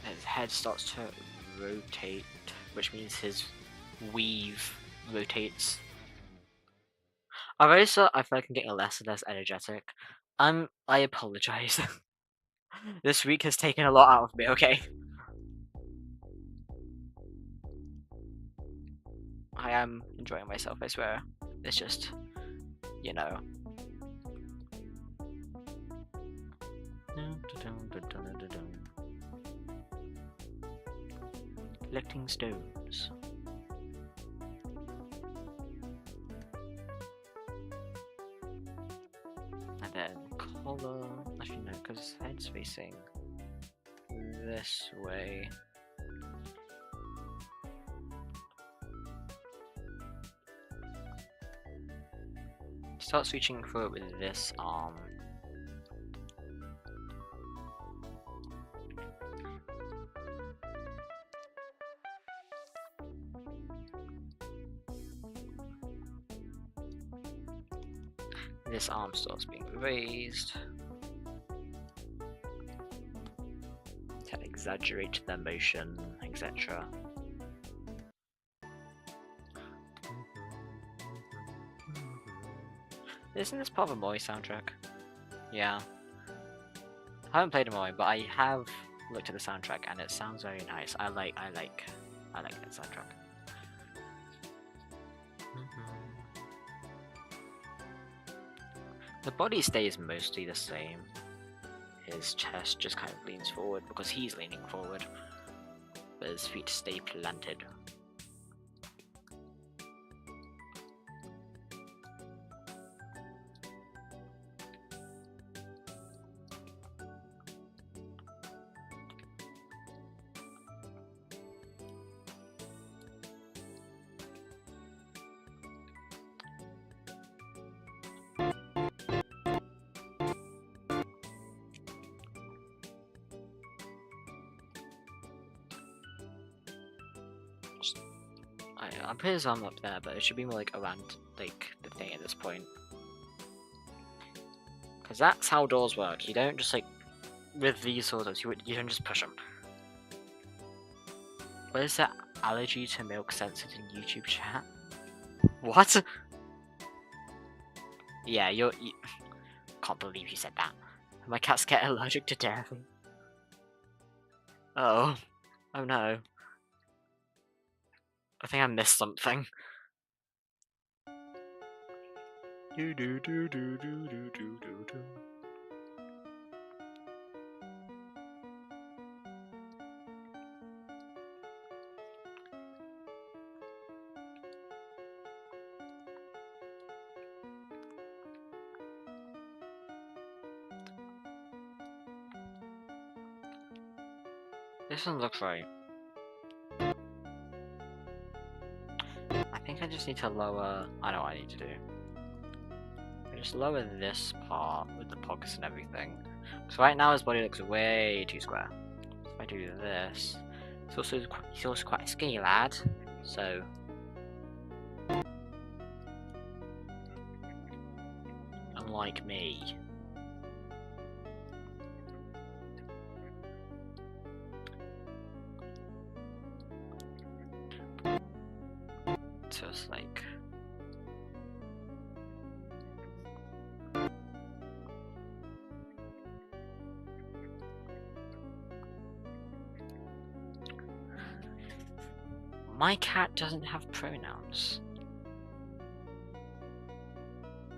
His head starts to rotate, which means his weave rotates. I feel like I'm getting less and less energetic. I apologize. This week has taken a lot out of me, okay? I am enjoying myself, I swear. It's just, you know. Collecting stones. And then collar. Actually, no, because his head's facing this way. Starts reaching for it with this arm. This arm starts being raised to exaggerate the motion, etc. Isn't this part of a Mori soundtrack? Yeah. I haven't played a Mori, but I have looked at the soundtrack and it sounds very nice. I like that soundtrack. The body stays mostly the same. His chest just kind of leans forward because he's leaning forward, but his feet stay planted. I'm pretty sure I'm up there, but it should be more like around like the thing at this point. Because that's how doors work. You don't just like with these sort of you don't just push them. What is that? Allergy to milk censored in YouTube chat? What? Yeah, you can't believe you said that. My cats get allergic to dairy. Oh. Oh no. I think I missed something. Do do do do do do do do. This one looks right. I think I just need to lower... I know what I need to do. I just lower this part with the pockets and everything. So right now his body looks way too square. If I do this... He's also quite a skinny lad, so... Unlike me. Just like... My cat doesn't have pronouns.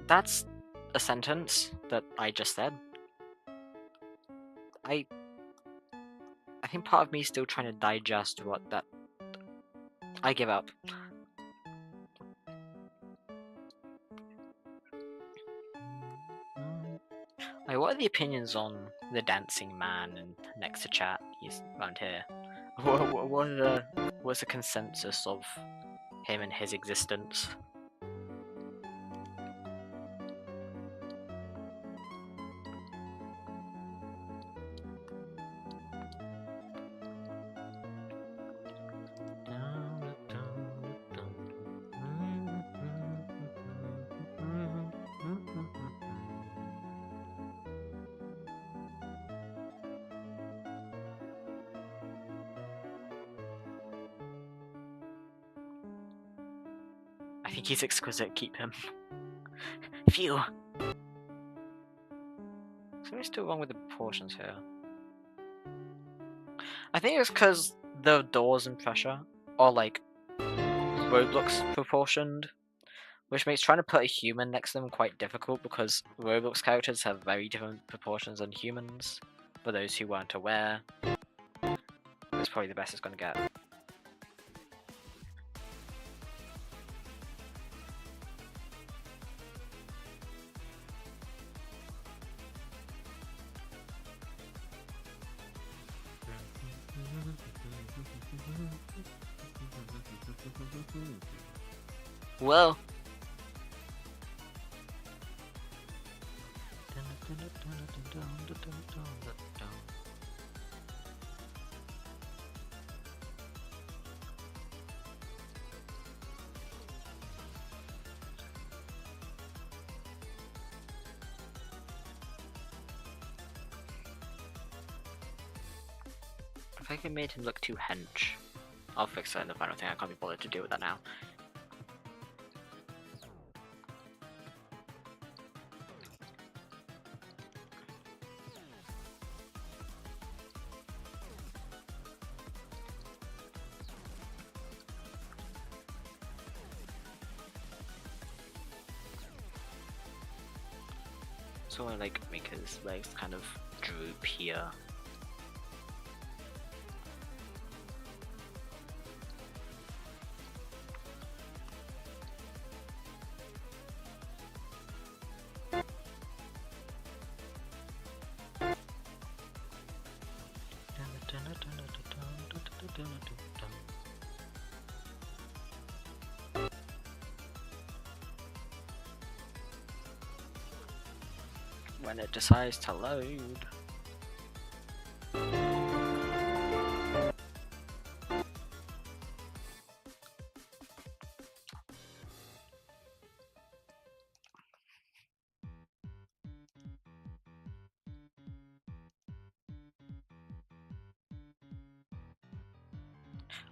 That's a sentence that I just said. I think part of me is still trying to digest what that... I give up. Wait, what are the opinions on the dancing man and next to chat? He's around here. What's the consensus of him and his existence? I think he's exquisite, keep him. Phew! Something's still wrong with the proportions here. I think it's because the doors and pressure are like Roblox proportioned, which makes trying to put a human next to them quite difficult because Roblox characters have very different proportions than humans. For those who weren't aware, that's probably the best it's gonna get. Whoa. I think I made him look too hench. I'll fix that in the final thing, I can't be bothered to deal with that now. So I like make his legs kind of droop here. When it decides to load.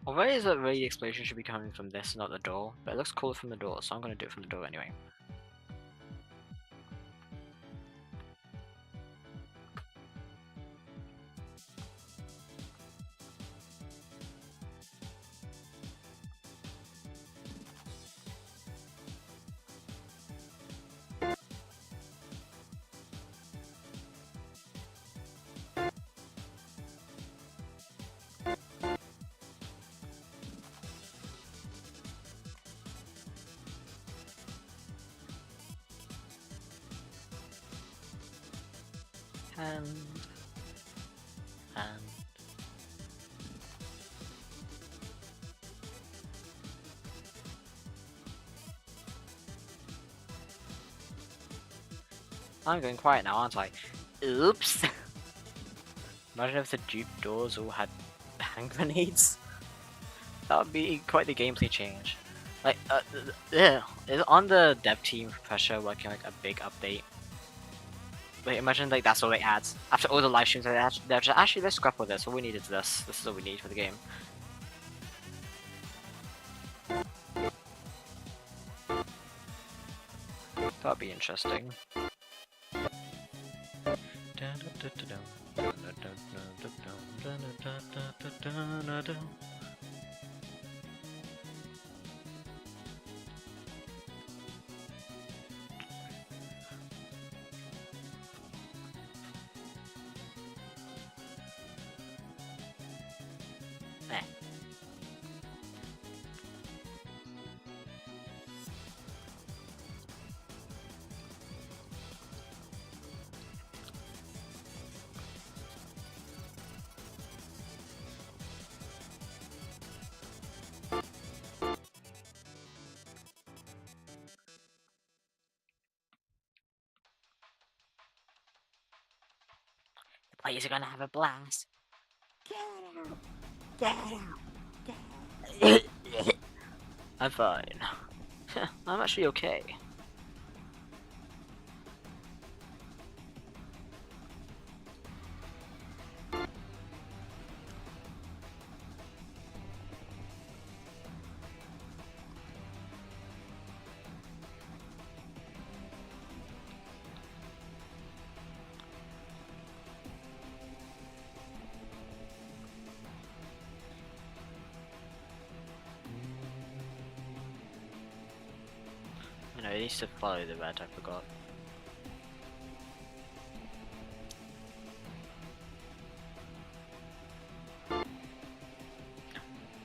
Although is that really the explosion should be coming from this, not the door, but it looks cooler from the door, so I'm gonna do it from the door anyway. And I'm going quiet now, aren't I? Oops! Imagine if the dupe doors all had hand grenades. That would be quite the gameplay change. Like, is on the dev team pressure working like a big update? Like, imagine like that's all it adds. After all the live streams, they're just, actually let's scrap with this. All we need is this. This is all we need for the game. That'd be interesting. Players are gonna have a blast. Get out! Get out! Get out! I'm fine. I'm actually okay. I used to follow the red, I forgot.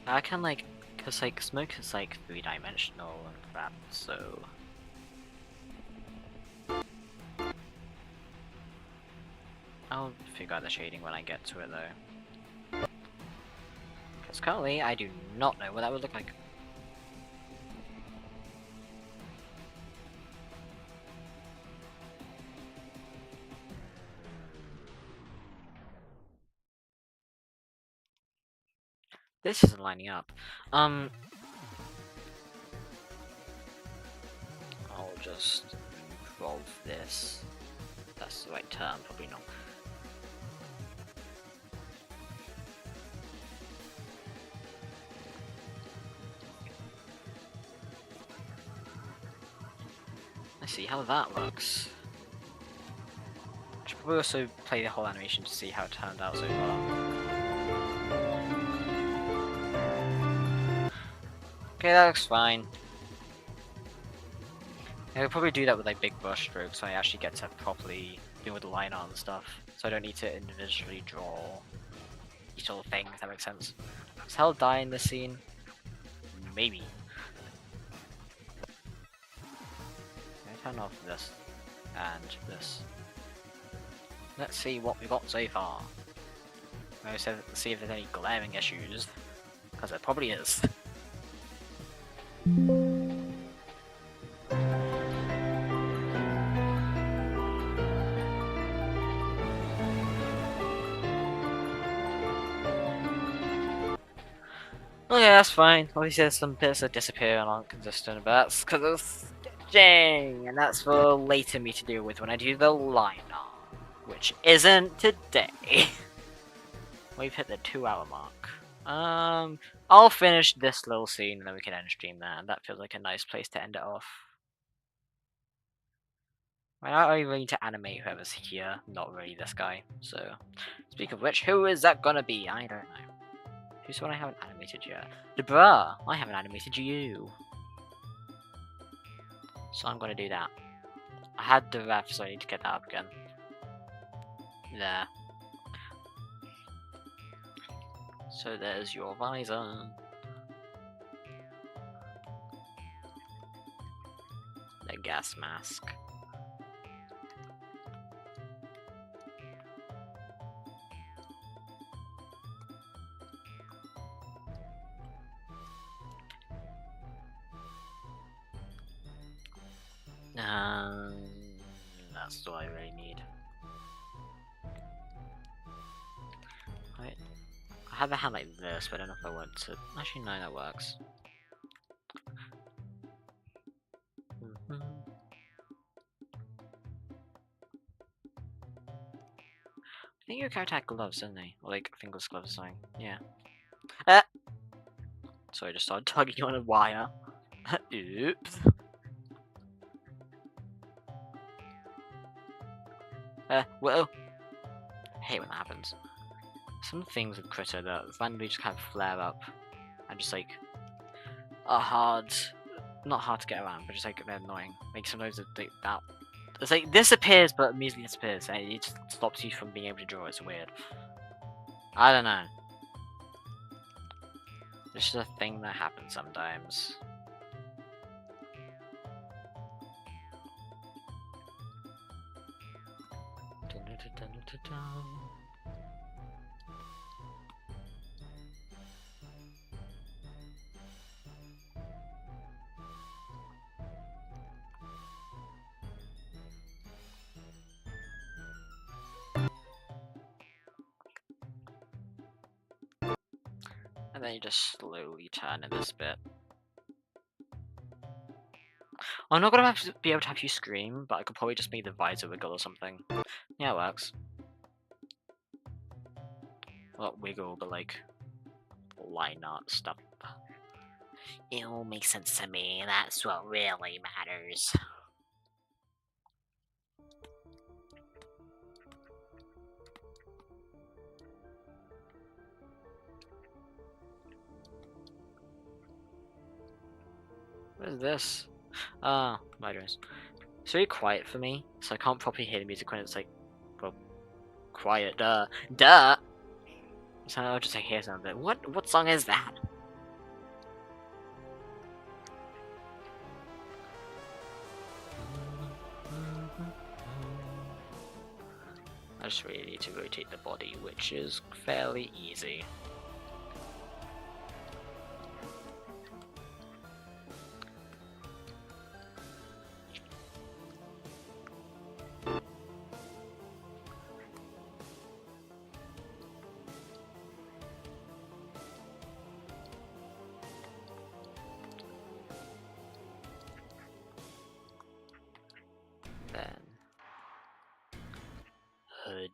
I can like, cause like smoke is like 3-dimensional and crap, so. I'll figure out the shading when I get to it though. Cause currently I do not know what that would look like. This isn't lining up. I'll just involve this. That's the right term, probably not. Let's see how that works. I should probably also play the whole animation to see how it turned out so far. Okay, that looks fine. I could probably do that with like big brush strokes so I actually get to properly deal with the line art and stuff. So I don't need to individually draw each little thing, if that makes sense. Does Hell die in this scene? Maybe. I turn off this and this. Let's see what we got so far. Let's see if there's any glaring issues. Because there probably is. Oh yeah, that's fine. Obviously there's some bits that disappear and aren't consistent, but that's because of sketching, and that's for later me to deal with when I do the line art, which isn't today. We've hit the 2-hour mark. I'll finish this little scene and then we can end stream there. And that feels like a nice place to end it off. I really need to animate whoever's here, not really this guy. So, speak of which, who is that gonna be? I don't know. Who's the one I haven't animated yet? Debra! I haven't animated you. So I'm gonna do that. I had the ref, so I need to get that up again. There. So there's your visor. The gas mask. That's all I really need. Right. I have a hand like this, but I don't know if I want to. Actually, no, that works. I think your character had gloves, didn't they? Or like fingerless gloves or something. Yeah. So I just started tugging on a wire. Oops. Whoa. I hate when that happens. Some things with Critter that randomly just kind of flare up and just like are hard, not hard to get around, but just like they're annoying. Like sometimes that it's like this appears but immediately disappears and it just stops you from being able to draw. It's weird. I don't know. This is a thing that happens sometimes. And then you just slowly turn in this bit. I'm not gonna be able to have you scream, but I could probably just make the visor wiggle or something. Yeah, it works. Not wiggle, but like line art stuff. It all makes sense to me. That's what really matters. What is this? Ah, my dreams. It's very quiet for me, so I can't properly hear the music when it's like, well, quiet. Duh. So I'll just like hear something. What song is that? I just really need to rotate the body, which is fairly easy. Then hood.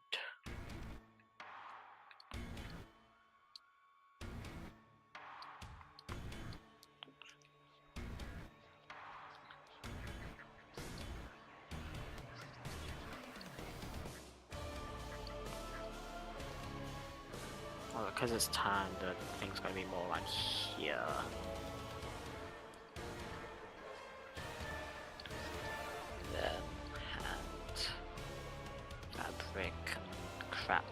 Oh, because it's time, the thing's gonna be more like here. Then hand, fabric, crap.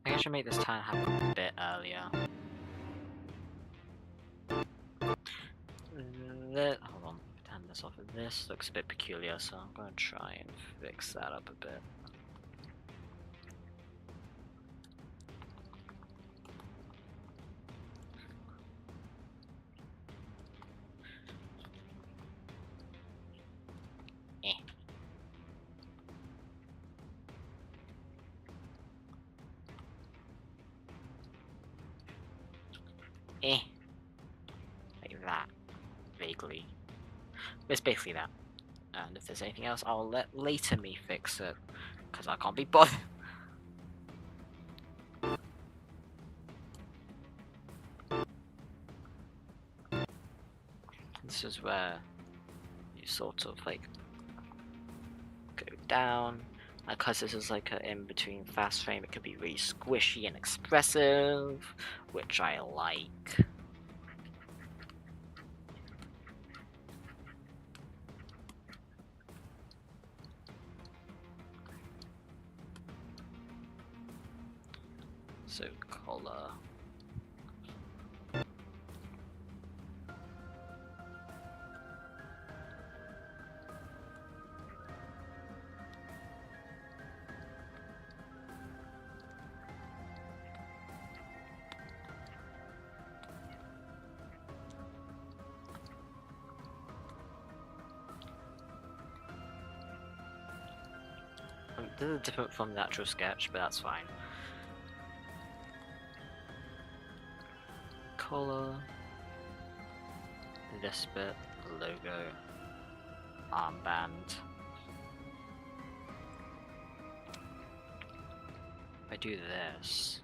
I think I should make this turn happen a bit earlier. Hold on, turn this off. This looks a bit peculiar, so I'm gonna try and fix that up a bit. Eh. Like that. Vaguely. It's basically that. And if there's anything else, I'll let later me fix it. Because I can't be bothered. This is where you sort of like go down. And because this is like an in-between fast frame, it can be really squishy and expressive, which I like. So color. This is different from the actual sketch, but that's fine. Color. This bit. Logo. Armband. If I do this.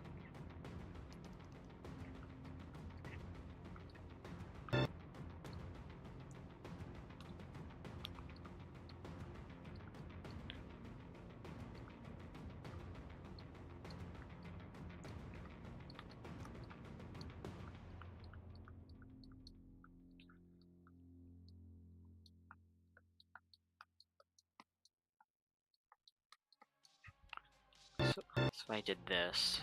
So if I did this.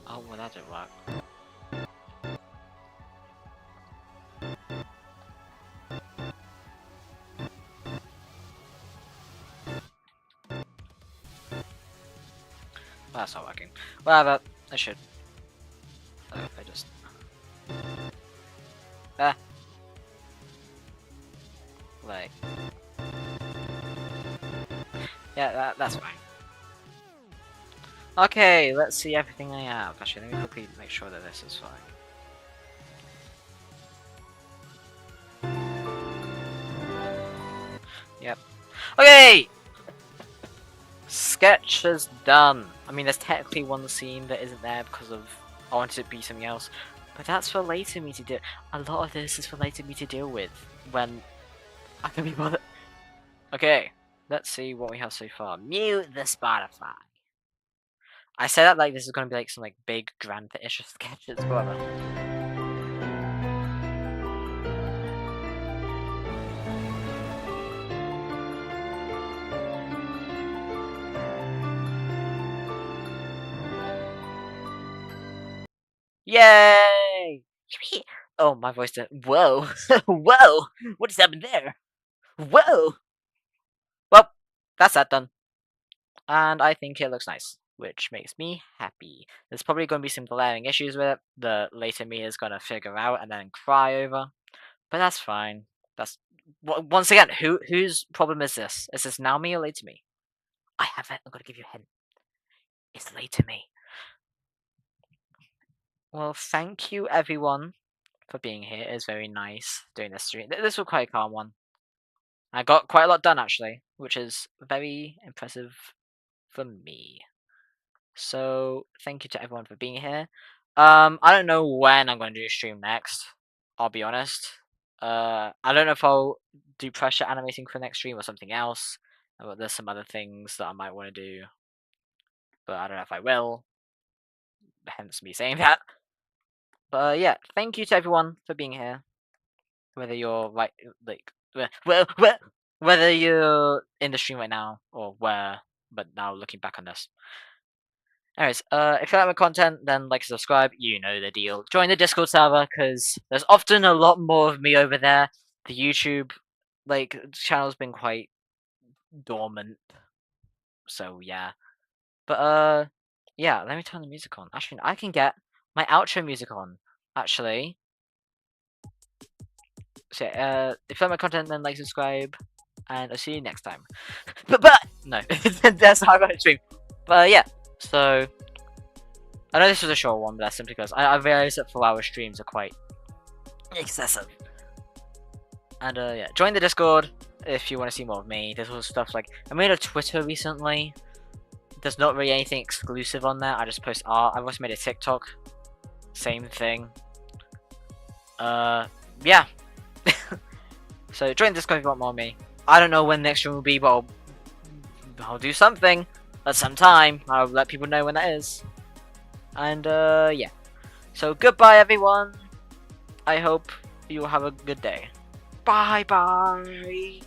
Oh, well that didn't work. Well, that's not working. Whatever, I should. Oh, if I just. Like. Yeah, that's fine. Okay, let's see everything I have. Actually, let me quickly make sure that this is fine. Yep. Okay! Sketch is done. I mean, there's technically one scene that isn't there because of I wanted it to be something else, but that's for later me to do. A lot of this is for later me to deal with when I can be bothered. Okay, let's see what we have so far. Mute the Spotify. I say that like this is gonna be like some like big grand issue sketches, whatever. Yay! Oh, my voice did. Whoa! Whoa! What just happened there? Whoa! Well, that's that done. And I think it looks nice, which makes me happy. There's probably going to be some glaring issues with it that later me is going to figure out and then cry over. But that's fine. That's once again, whose problem is this? Is this now me or later me? I have it. I'm going to give you a hint. It's later me. Well, thank you everyone for being here. It's very nice doing this stream. This was quite a calm one. I got quite a lot done actually, which is very impressive for me. So thank you to everyone for being here. I don't know when I'm going to do a stream next. I'll be honest. I don't know if I'll do pressure animating for next stream or something else. But there's some other things that I might want to do, but I don't know if I will. Hence me saying that. But yeah, thank you to everyone for being here. Whether you're whether you're in the stream right now or where, but now looking back on this. Anyways, if you like my content, then like and subscribe. You know the deal. Join the Discord server because there's often a lot more of me over there. The YouTube channel's been quite dormant, so yeah. But yeah. Let me turn the music on. Actually, I can get my outro music on. Actually, so if you like my content, then like, subscribe, and I'll see you next time. but no, that's how I'm going to stream. But yeah, so I know this was a short one, but that's simply because I realized that 4-hour streams are quite excessive. And yeah, join the Discord if you want to see more of me. There's all stuff like I made a Twitter recently. There's not really anything exclusive on there. I just post art. I've also made a TikTok. Same thing. Yeah. So join the Discord if you want more of me. I don't know when the next stream will be, but I'll do something at some time. I'll let people know when that is. And yeah. So goodbye, everyone. I hope you will have a good day. Bye bye.